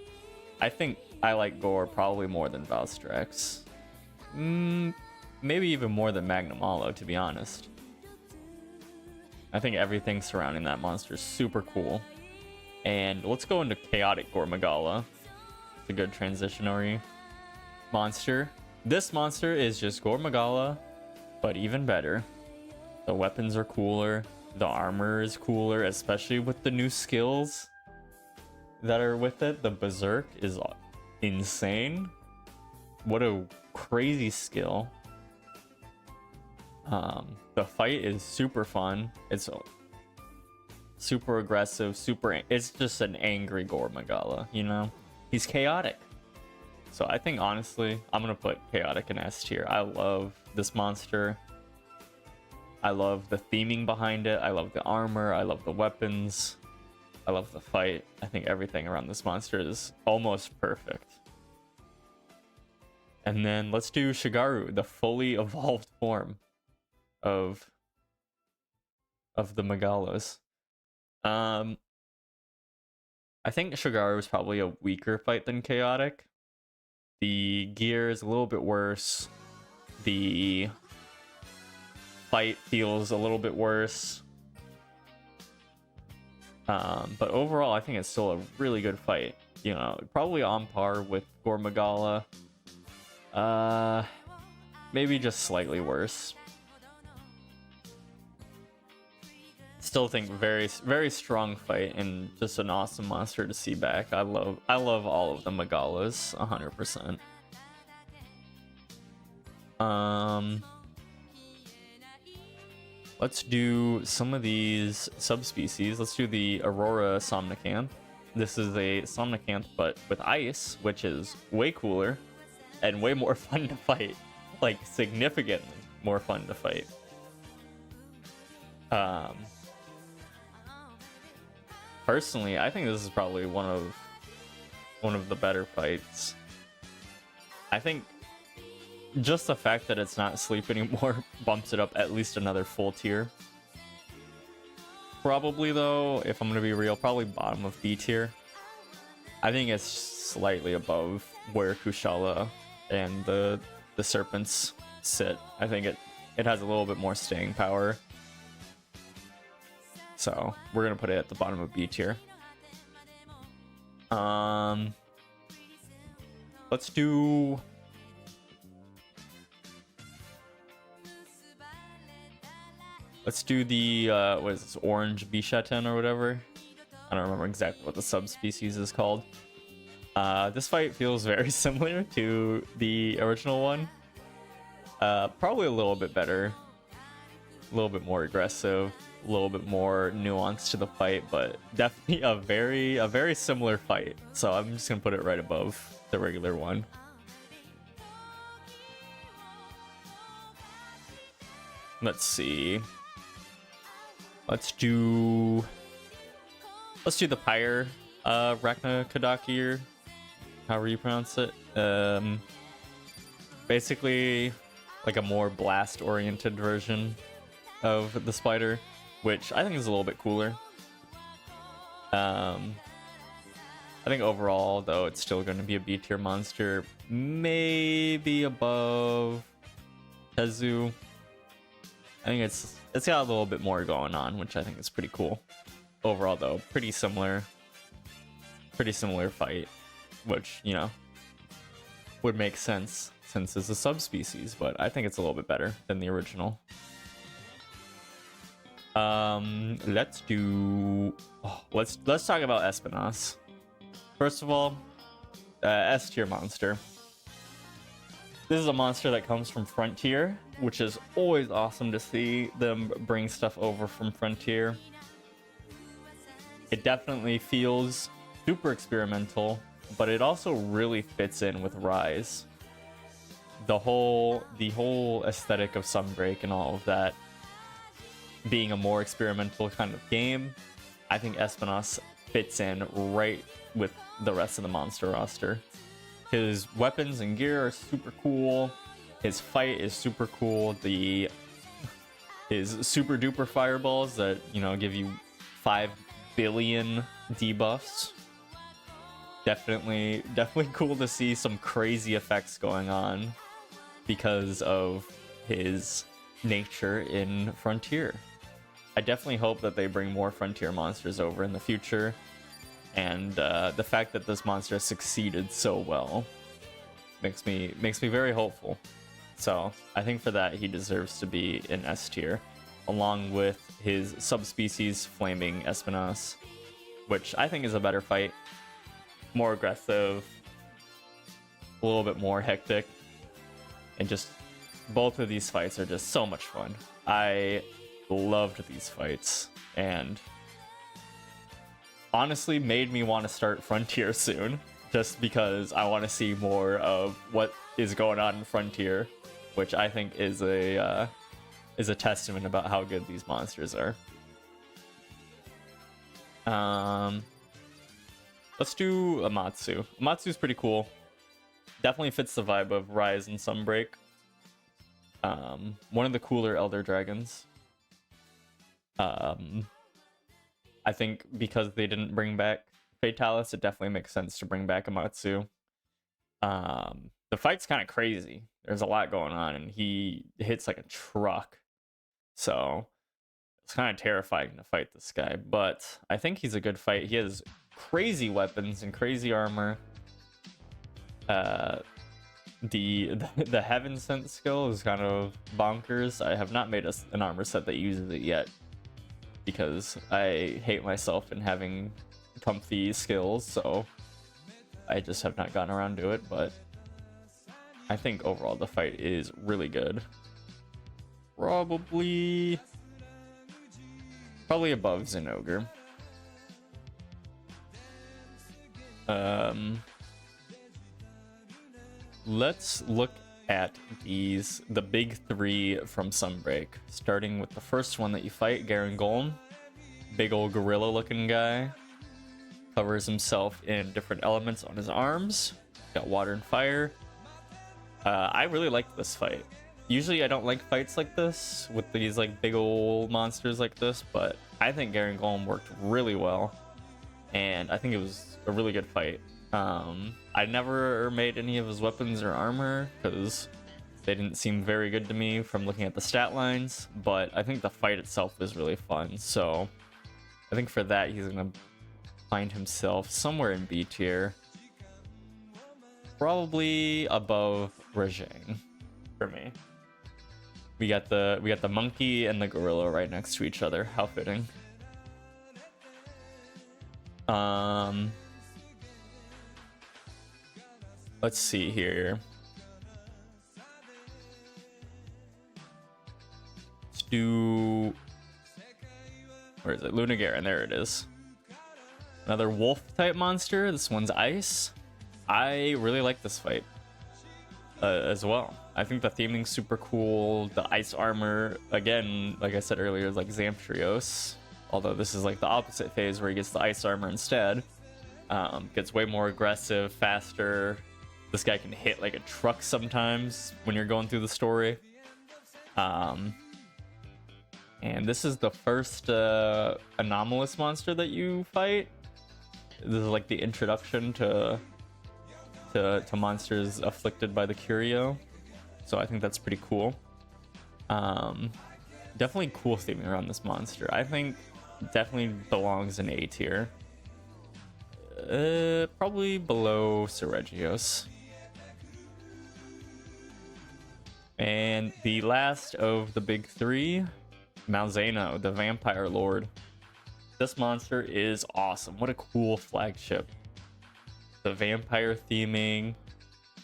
I think I like Gore probably more than Valstrax. Maybe even more than Magnamalo, to be honest. I think everything surrounding that monster is super cool. And let's go into Chaotic Gormagala. It's a good transitionary monster. This monster is just Gormagala, but even better. The weapons are cooler. The armor is cooler, especially with the new skills that are with it. The Berserk is insane. What a crazy skill. The fight is super fun. It's super aggressive, it's just an angry Gormagala, you know? He's chaotic. So I think, honestly, I'm gonna put Chaotic in S tier. I love this monster. I love the theming behind it. I love the armor. I love the weapons. I love the fight. I think everything around this monster is almost perfect. And then let's do Shigaru, the fully evolved form of the Megalos. I think Shigaru is probably a weaker fight than Chaotic. The gear is a little bit worse. The fight feels a little bit worse. But overall, I think it's still a really good fight. You know, probably on par with Gormagala. Maybe just slightly worse. Still think very, very strong fight and just an awesome monster to see back. I love all of the Megalos 100%. Let's do some of these subspecies. Let's do the Aurora Somnicanth. This is a Somnicanth, but with ice, which is way cooler and way more fun to fight. Like, significantly more fun to fight. Personally, I think this is probably one of the better fights. I think just the fact that it's not sleep anymore bumps it up at least another full tier. Probably though, if I'm gonna be real, probably bottom of B tier. I think it's slightly above where Kushala and the serpents sit. I think it has a little bit more staying power. So we're gonna put it at the bottom of B tier. Let's do the what is this, orange Bishaten or whatever. I don't remember exactly what the subspecies is called. This fight feels very similar to the original one. Probably a little bit better, a little bit more aggressive, a little bit more nuance to the fight, but definitely a very similar fight. So I'm just gonna put it right above the regular one. Let's see. Let's do the Pyre Raknakadakir, however you pronounce it. Basically like a more blast oriented version of the spider, which I think is a little bit cooler. I think overall though it's still going to be a B tier monster, maybe above Tezu. I think it's got a little bit more going on, which I think is pretty cool. Overall though, pretty similar fight, which, you know, would make sense since it's a subspecies, but I think it's a little bit better than the original. Let's talk about Espinas. First of all, S tier monster. This is a monster that comes from Frontier, which is always awesome to see them bring stuff over from Frontier. It definitely feels super experimental, but it also really fits in with Rise. The whole aesthetic of Sunbreak and all of that being a more experimental kind of game, I think Espinas fits in right with the rest of the monster roster. His weapons and gear are super cool. His fight is super cool. His super duper fireballs that, you know, give you 5 billion debuffs. Definitely cool to see some crazy effects going on because of his nature in Frontier. I definitely hope that they bring more Frontier monsters over in the future. And the fact that this monster succeeded so well makes me very hopeful. So I think for that he deserves to be in S tier, along with his subspecies Flaming Espinas, which I think is a better fight, more aggressive, a little bit more hectic, and just both of these fights are just so much fun. I loved these fights and honestly made me want to start Frontier soon, just because I want to see more of what is going on in Frontier, which I think is a testament about how good these monsters are. Let's do Amatsu. Amatsu's pretty cool. Definitely fits the vibe of Rise and Sunbreak. One of the cooler Elder Dragons. I think because they didn't bring back Fatalis, it definitely makes sense to bring back Amatsu. The fight's kind of crazy. There's a lot going on, and he hits like a truck. So it's kind of terrifying to fight this guy, but I think he's a good fight. He has crazy weapons and crazy armor. The Heaven Sent skill is kind of bonkers. I have not made an armor set that uses it yet because I hate myself in having comfy skills, so I just have not gotten around to it, but I think overall the fight is really good. Probably above Zinogre. Let's look at the big three from Sunbreak, starting with the first one that you fight, Garen Golem. Big old gorilla looking guy. Covers himself in different elements on his arms. Got water and fire. I really liked this fight. Usually I don't like fights like this with these like big old monsters like this, but I think Garen Golem worked really well, and I think it was a really good fight. I never made any of his weapons or armor because they didn't seem very good to me from looking at the stat lines, but I think the fight itself was really fun, so I think for that he's gonna find himself somewhere in B tier, probably above Rajang for me. We got the monkey and the gorilla right next to each other. How fitting. Let's see here. Let's do... Where is it? Lunagaron, there it is. Another wolf type monster. This one's ice. I really like this fight as well. I think the theming's super cool. The ice armor, again, like I said earlier, is like Zamtrios. Although this is like the opposite phase where he gets the ice armor instead. Gets way more aggressive, faster. This guy can hit like a truck sometimes when you're going through the story. And this is the first anomalous monster that you fight. This is like the introduction to monsters afflicted by the Curio. So I think that's pretty cool. Definitely cool theming around this monster. I think definitely belongs in A tier. Probably below Seregios. And the last of the big three, Malzeno, the Vampire Lord. This monster is awesome. What a cool flagship. The vampire theming,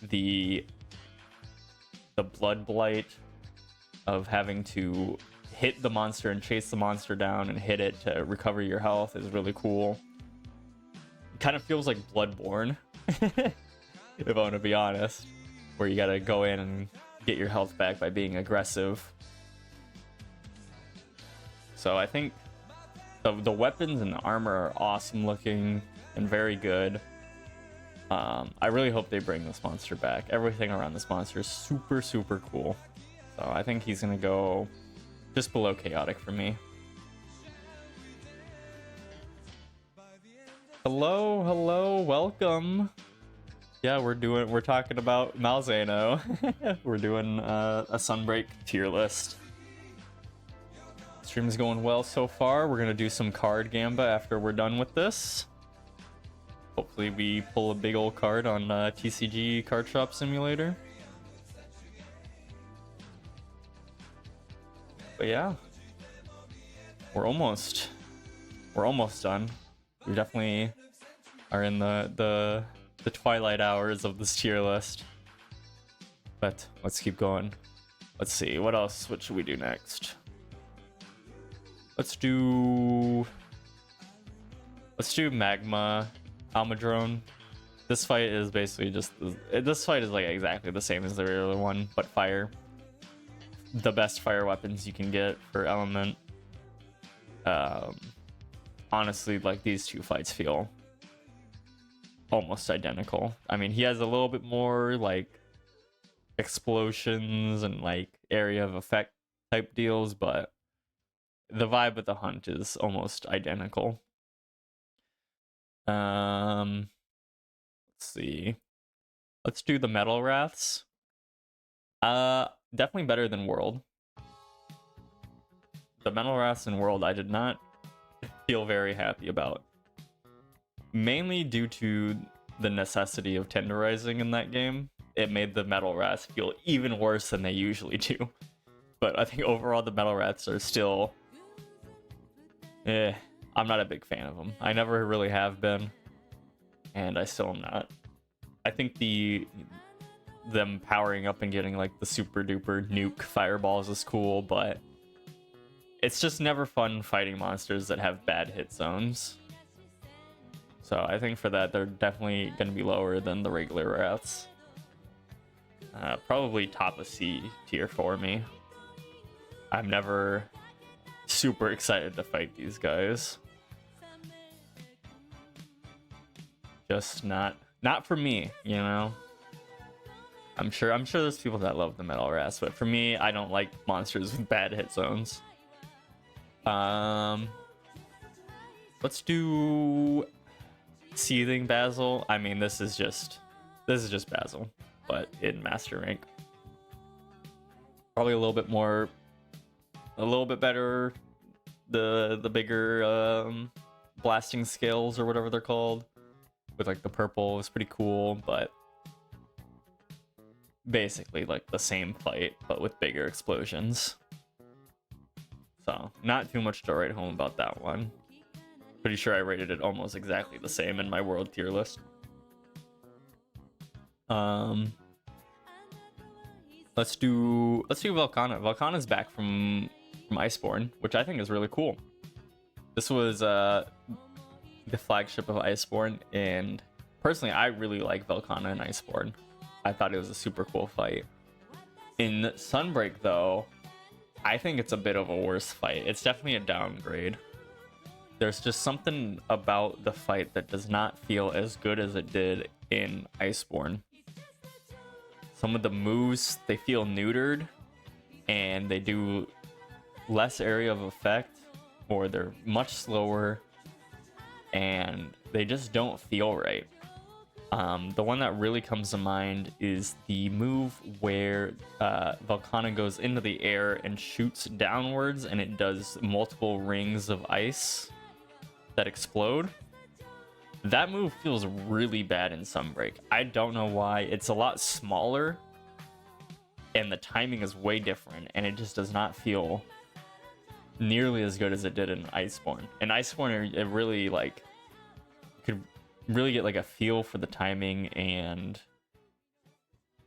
the blood blight of having to hit the monster and chase the monster down and hit it to recover your health is really cool. It kind of feels like Bloodborne, if I want to be honest, where you gotta go in and get your health back by being aggressive. So I think the weapons and the armor are awesome looking and very good. I really hope they bring this monster back. Everything around this monster is super, super cool. So I think he's gonna go just below chaotic for me. Hello, welcome. Yeah, we're talking about Malzeno. We're doing a Sunbreak tier list. Stream's going well so far. We're gonna do some card gamba after we're done with this. Hopefully we pull a big old card on TCG Card Shop Simulator. But yeah, we're almost done. We definitely are in the twilight hours of this tier list. But let's keep going. Let's see, what else? What should we do next? Let's do Magma Almadrone. This fight is basically just this fight is like exactly the same as the other one, but fire. The best fire weapons you can get for element. honestly, like, these two fights feel almost identical. I mean, he has a little bit more like explosions and like area of effect type deals, but the vibe of the hunt is almost identical. Let's see. Let's do the Metal Wraths. Definitely better than World. The Metal Wraths in World I did not feel very happy about. Mainly due to the necessity of tenderizing in that game. It made the Metal Wraths feel even worse than they usually do. But I think overall the Metal Wraths are still... I'm not a big fan of them. I never really have been. And I still am not. I think them powering up and getting like the super duper nuke fireballs is cool, but it's just never fun fighting monsters that have bad hit zones. So I think for that, they're definitely going to be lower than the regular Wraths. Probably top of C tier for me. I'm never super excited to fight these guys. Just not for me, you know? I'm sure there's people that love the Metal Wraths, but for me, I don't like monsters with bad hit zones. Let's do Seething Basil. I mean, this is just Basil, but in Master Rank. Probably a little bit better. The bigger blasting scales or whatever they're called, with like the purple is pretty cool, but basically like the same fight but with bigger explosions. So not too much to write home about that one. Pretty sure I rated it almost exactly the same in my world tier list. Let's do Velkhana. Velkhana's back from Iceborne, which I think is really cool. This was the flagship of Iceborne, and personally I really like Velkhana and Iceborne. I thought it was a super cool fight. In Sunbreak though, I think it's a bit of a worse fight. It's definitely a downgrade. There's just something about the fight that does not feel as good as it did in Iceborne. Some of the moves, they feel neutered, and they do less area of effect, or they're much slower, and they just don't feel right. The one that really comes to mind is the move where Velkhana goes into the air and shoots downwards, and it does multiple rings of ice that explode. That move feels really bad in Sunbreak. I don't know why. It's a lot smaller, and the timing is way different, and it just does not feel nearly as good as it did in Iceborne. In Iceborne, it really like could really get like a feel for the timing and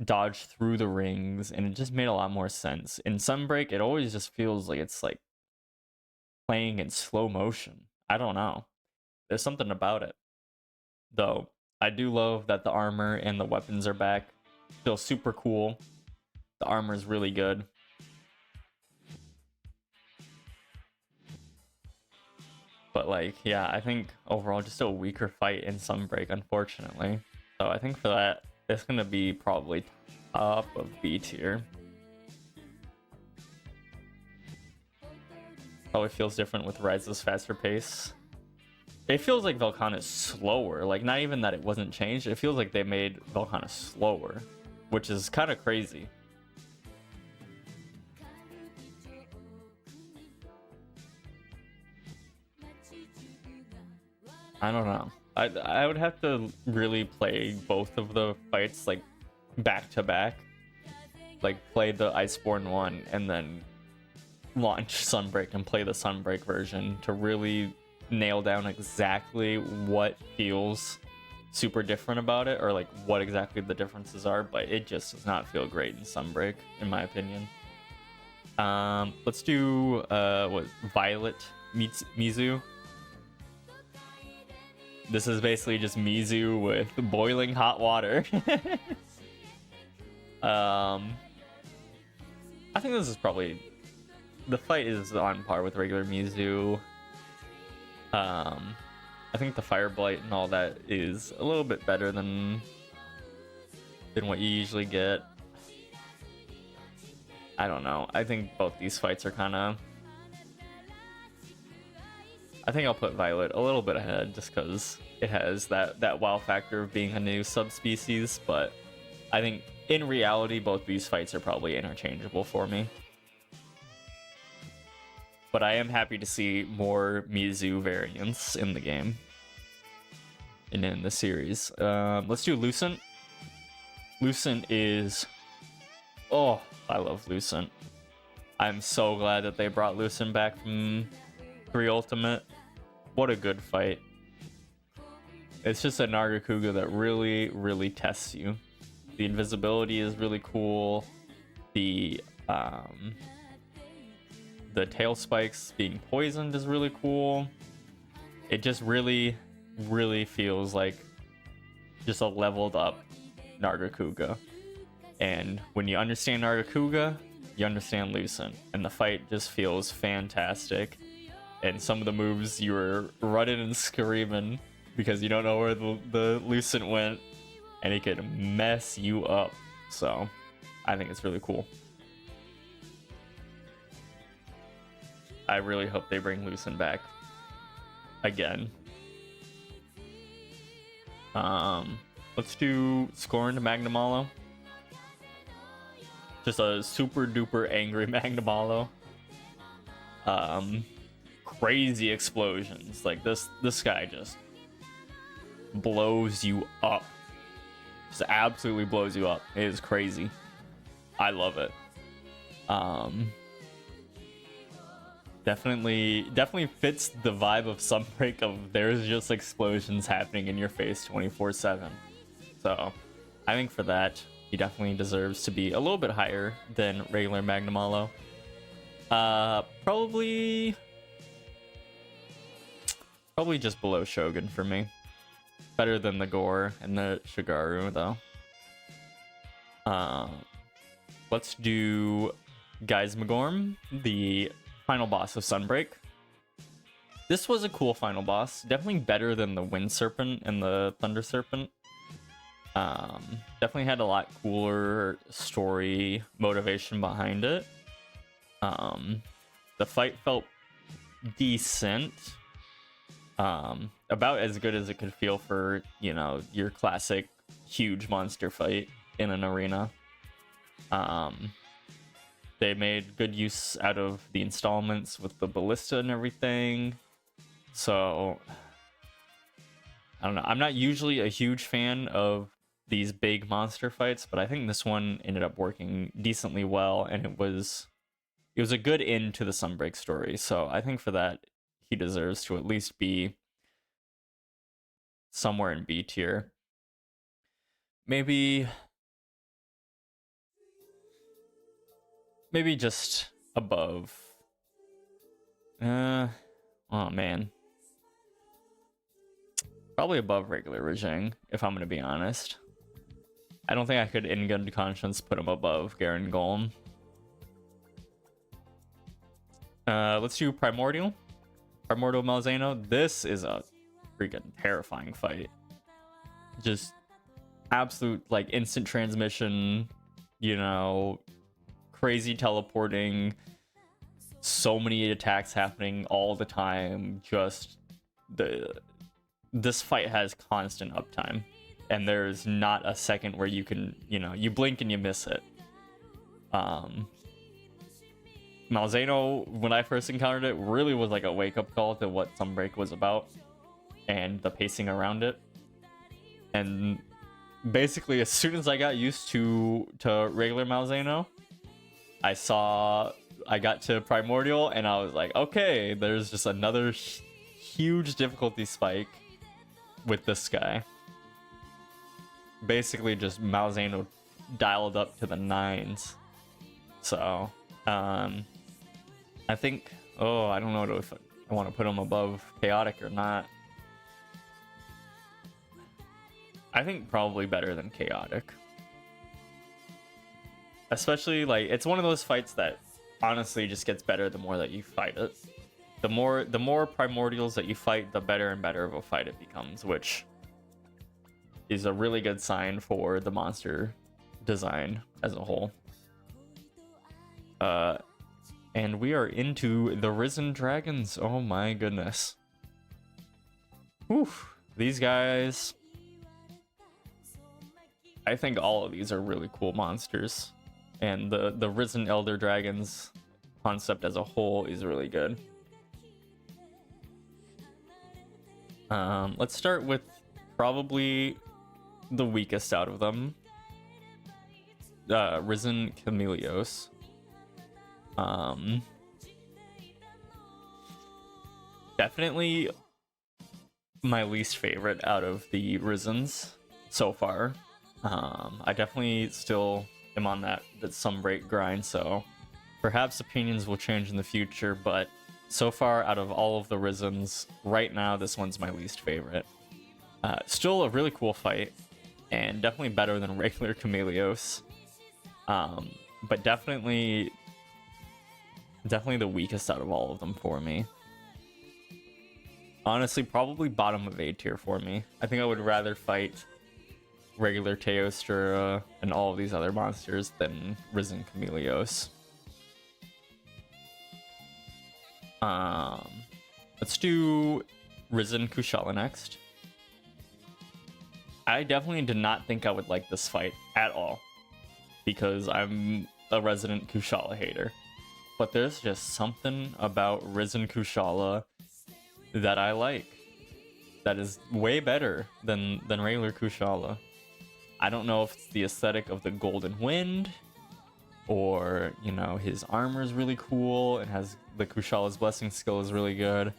dodge through the rings, and it just made a lot more sense. In Sunbreak, it always just feels like it's like playing in slow motion. I don't know. There's something about it. Though, I do love that the armor and the weapons are back. Feels super cool. The armor is really good. But like, yeah, I think overall just a weaker fight in Sunbreak, unfortunately. So I think for that, it's gonna be probably top of B tier. Probably feels different with Rise's faster pace. It feels like Velkhana is slower. Like, not even that it wasn't changed. It feels like they made Velkhana slower, which is kind of crazy. I don't know. I would have to really play both of the fights like back to back. Like play the Iceborne one and then launch Sunbreak and play the Sunbreak version to really nail down exactly what feels super different about it, or like what exactly the differences are. But it just does not feel great in Sunbreak, in my opinion. Let's do what, Violet meets Mizu. This is basically just Mizu with boiling hot water. I think this is probably... The fight is on par with regular Mizu. I think the Fire Blight and all that is a little bit better than what you usually get. I don't know. I think both these fights are kind of... I think I'll put Violet a little bit ahead just because it has that wow factor of being a new subspecies, but I think in reality both these fights are probably interchangeable for me. But I am happy to see more Mizu variants in the game and in the series. Let's do Lucent. Lucent is... Oh, I love Lucent. I'm so glad that they brought Lucent back from 3 Ultimate. What a good fight. It's just a Nargacuga that really, really tests you. The invisibility is really cool. The tail spikes being poisoned is really cool. It just really, really feels like just a leveled up Nargacuga. And when you understand Nargacuga, you understand Lucent. And the fight just feels fantastic. And some of the moves you were running and screaming because you don't know where the Lucent went. And it could mess you up. So I think it's really cool. I really hope they bring Lucent back again. Let's do Scorned Magnamalo. Just a super duper angry Magnamalo. Crazy explosions. Like this guy just blows you up. Just absolutely blows you up. It is crazy. I love it. Definitely fits the vibe of Sunbreak of there's just explosions happening in your face 24/7. So I think for that, he definitely deserves to be a little bit higher than regular Magnamalo. Probably just below Shogun for me. Better than the Gore and the Shigaru though. Let's do Geismagorm, the final boss of Sunbreak. This was a cool final boss. Definitely better than the Wind Serpent and the Thunder Serpent. Definitely had a lot cooler story motivation behind it. The fight felt decent. About as good as it could feel for, you know, your classic huge monster fight in an arena. They made good use out of the installments with the ballista and everything. So I don't know. I'm not usually a huge fan of these big monster fights, but I think this one ended up working decently well, and it was a good end to the Sunbreak story. So I think for that, he deserves to at least be somewhere in B tier. Maybe just above. Oh man. Probably above regular Rajang, if I'm gonna be honest. I don't think I could in good conscience put him above Garen Golem. Let's do Primordial Malzeno. This is a freaking terrifying fight. Just absolute like instant transmission, you know, crazy teleporting, so many attacks happening all the time. Just this fight has constant uptime, and there's not a second where you can, you know, you blink and you miss it. Malzeno, when I first encountered it, really was like a wake-up call to what Sunbreak was about and the pacing around it. And basically, as soon as I got used to regular Malzeno, I got to Primordial, and I was like, okay, there's just another huge difficulty spike with this guy. Basically, just Malzeno dialed up to the 9s. So, I think, I don't know if I want to put him above Chaotic or not. I think probably better than Chaotic. Especially, like, it's one of those fights that honestly just gets better the more that you fight it. The more primordials that you fight, the better and better of a fight it becomes, which is a really good sign for the monster design as a whole. And we are into the Risen Dragons. Oh my goodness. Oof. These guys, I think all of these are really cool monsters. And the Risen Elder Dragons concept as a whole is really good. Let's start with probably the weakest out of them. Risen Chameleos. Definitely my least favorite out of the Risens so far. I definitely still am on that Sunbreak grind, so perhaps opinions will change in the future, but so far out of all of the Risens, right now this one's my least favorite. Still a really cool fight, and definitely better than regular Chameleos. But definitely the weakest out of all of them for me. Honestly, probably bottom of A tier for me. I think I would rather fight regular Teostra and all of these other monsters than Risen Chameleos. Let's do Risen Kushala next. I definitely did not think I would like this fight at all, because I'm a resident Kushala hater. But there's just something about Risen Kushala that I like. That is way better than regular Kushala. I don't know if it's the aesthetic of the Golden Wind, or, you know, his armor is really cool and has the Kushala's blessing skill is really good.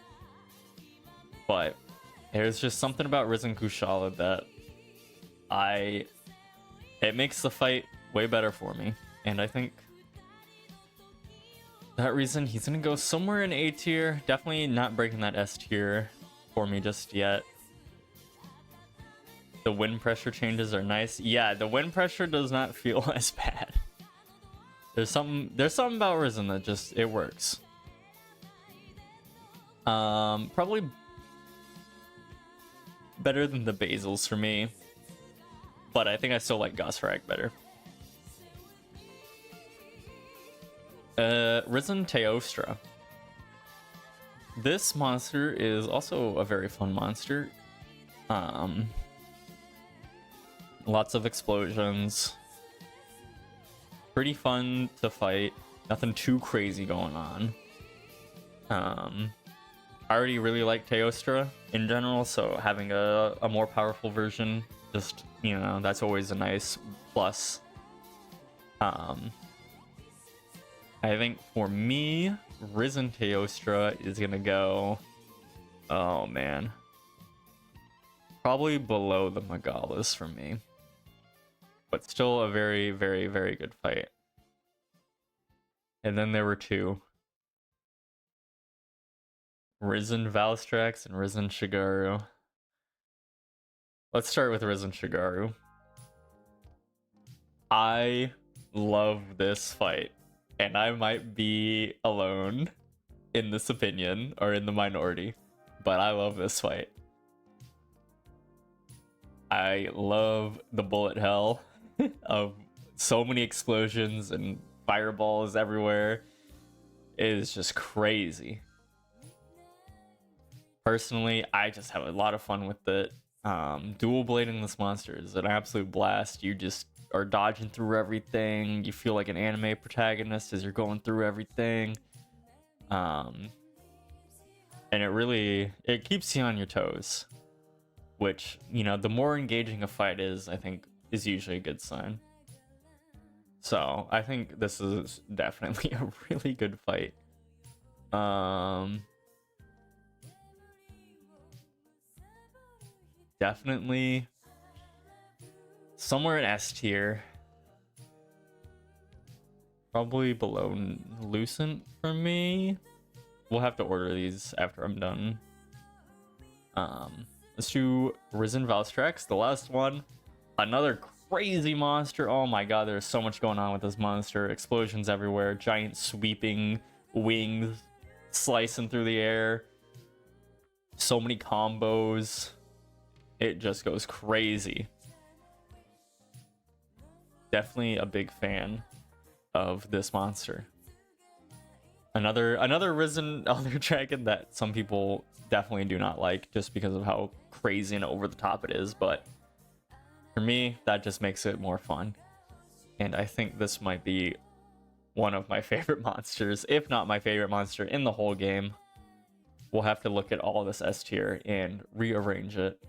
But there's just something about Risen Kushala that it makes the fight way better for me. And I think that reason he's gonna go somewhere in A tier. Definitely not breaking that S tier for me just yet. The wind pressure changes are nice. Yeah, the wind pressure does not feel as bad. There's something about Risen that just, it works. Probably better than the Basils for me, but I think I still like Gosrak better. Risen Teostra. This monster is also a very fun monster. Lots of explosions. Pretty fun to fight. Nothing too crazy going on. I already really like Teostra in general, so having a more powerful version, just, you know, that's always a nice plus. I think for me, Risen Teostra is gonna go, oh man, probably below the Megalas for me, but still a very, very, very good fight. And then there were two, Risen Valstrax and Risen Shigaru. Let's start with Risen Shigaru. I love this fight, and I might be alone in this opinion, or in the minority, but I love this fight. I love the bullet hell of so many explosions and fireballs everywhere. It is just crazy. Personally, I just have a lot of fun with it. Dual blading this monster is an absolute blast. You just are dodging through everything. You feel like an anime protagonist as you're going through everything. And it keeps you on your toes, which, you know, the more engaging a fight is, I think, is usually a good sign. So I think this is definitely a really good fight. Definitely somewhere in S tier. Probably below Lucent for me. We'll have to order these after I'm done. Let's do Risen Valstrax, the last one. Another crazy monster. Oh my god, there's so much going on with this monster. Explosions everywhere, giant sweeping wings, slicing through the air. So many combos. It just goes crazy. Definitely a big fan of this monster. Another risen elder dragon that some people definitely do not like just because of how crazy and over the top it is, but for me that just makes it more fun. And I think this might be one of my favorite monsters, if not my favorite monster in the whole game. We'll have to look at all this S tier and rearrange it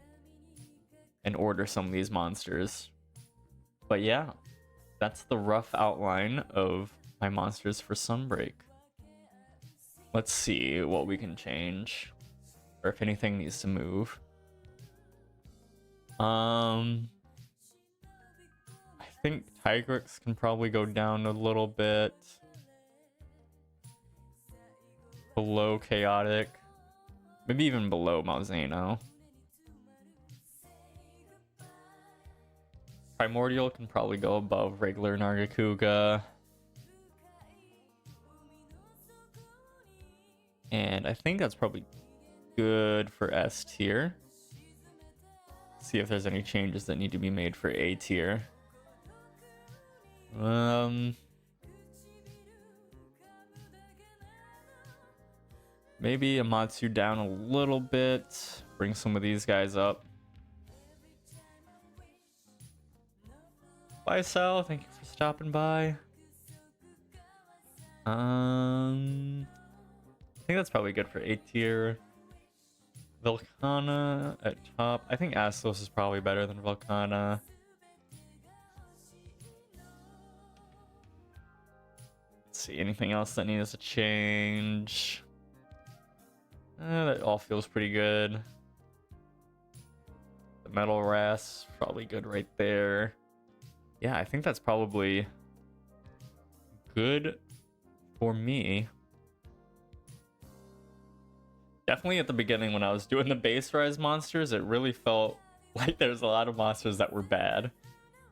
and order some of these monsters. But yeah, that's the rough outline of my monsters for Sunbreak. Let's see what we can change, or if anything needs to move. I think Tigrex can probably go down a little bit below Chaotic, maybe even below Malzeno. Primordial can probably go above regular Nargacuga. And I think that's probably good for S tier. See if there's any changes that need to be made for A tier. Maybe Amatsu down a little bit. Bring some of these guys up. Bye, Sal. Thank you for stopping by. I think that's probably good for A tier. Velkhana at top. I think Astos is probably better than Velkhana. Let's see, anything else that needs to change? That all feels pretty good. The Metal Ras, probably good right there. Yeah, I think that's probably good for me. Definitely at the beginning when I was doing the base rise monsters, it really felt like there's a lot of monsters that were bad.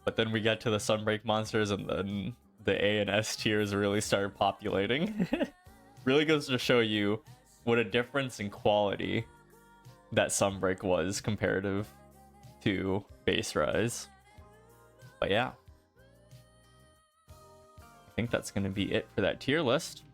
But then we got to the Sunbreak monsters and then the A and S tiers really started populating. Really goes to show you what a difference in quality that Sunbreak was comparative to base rise. But yeah, I think that's going to be it for that tier list.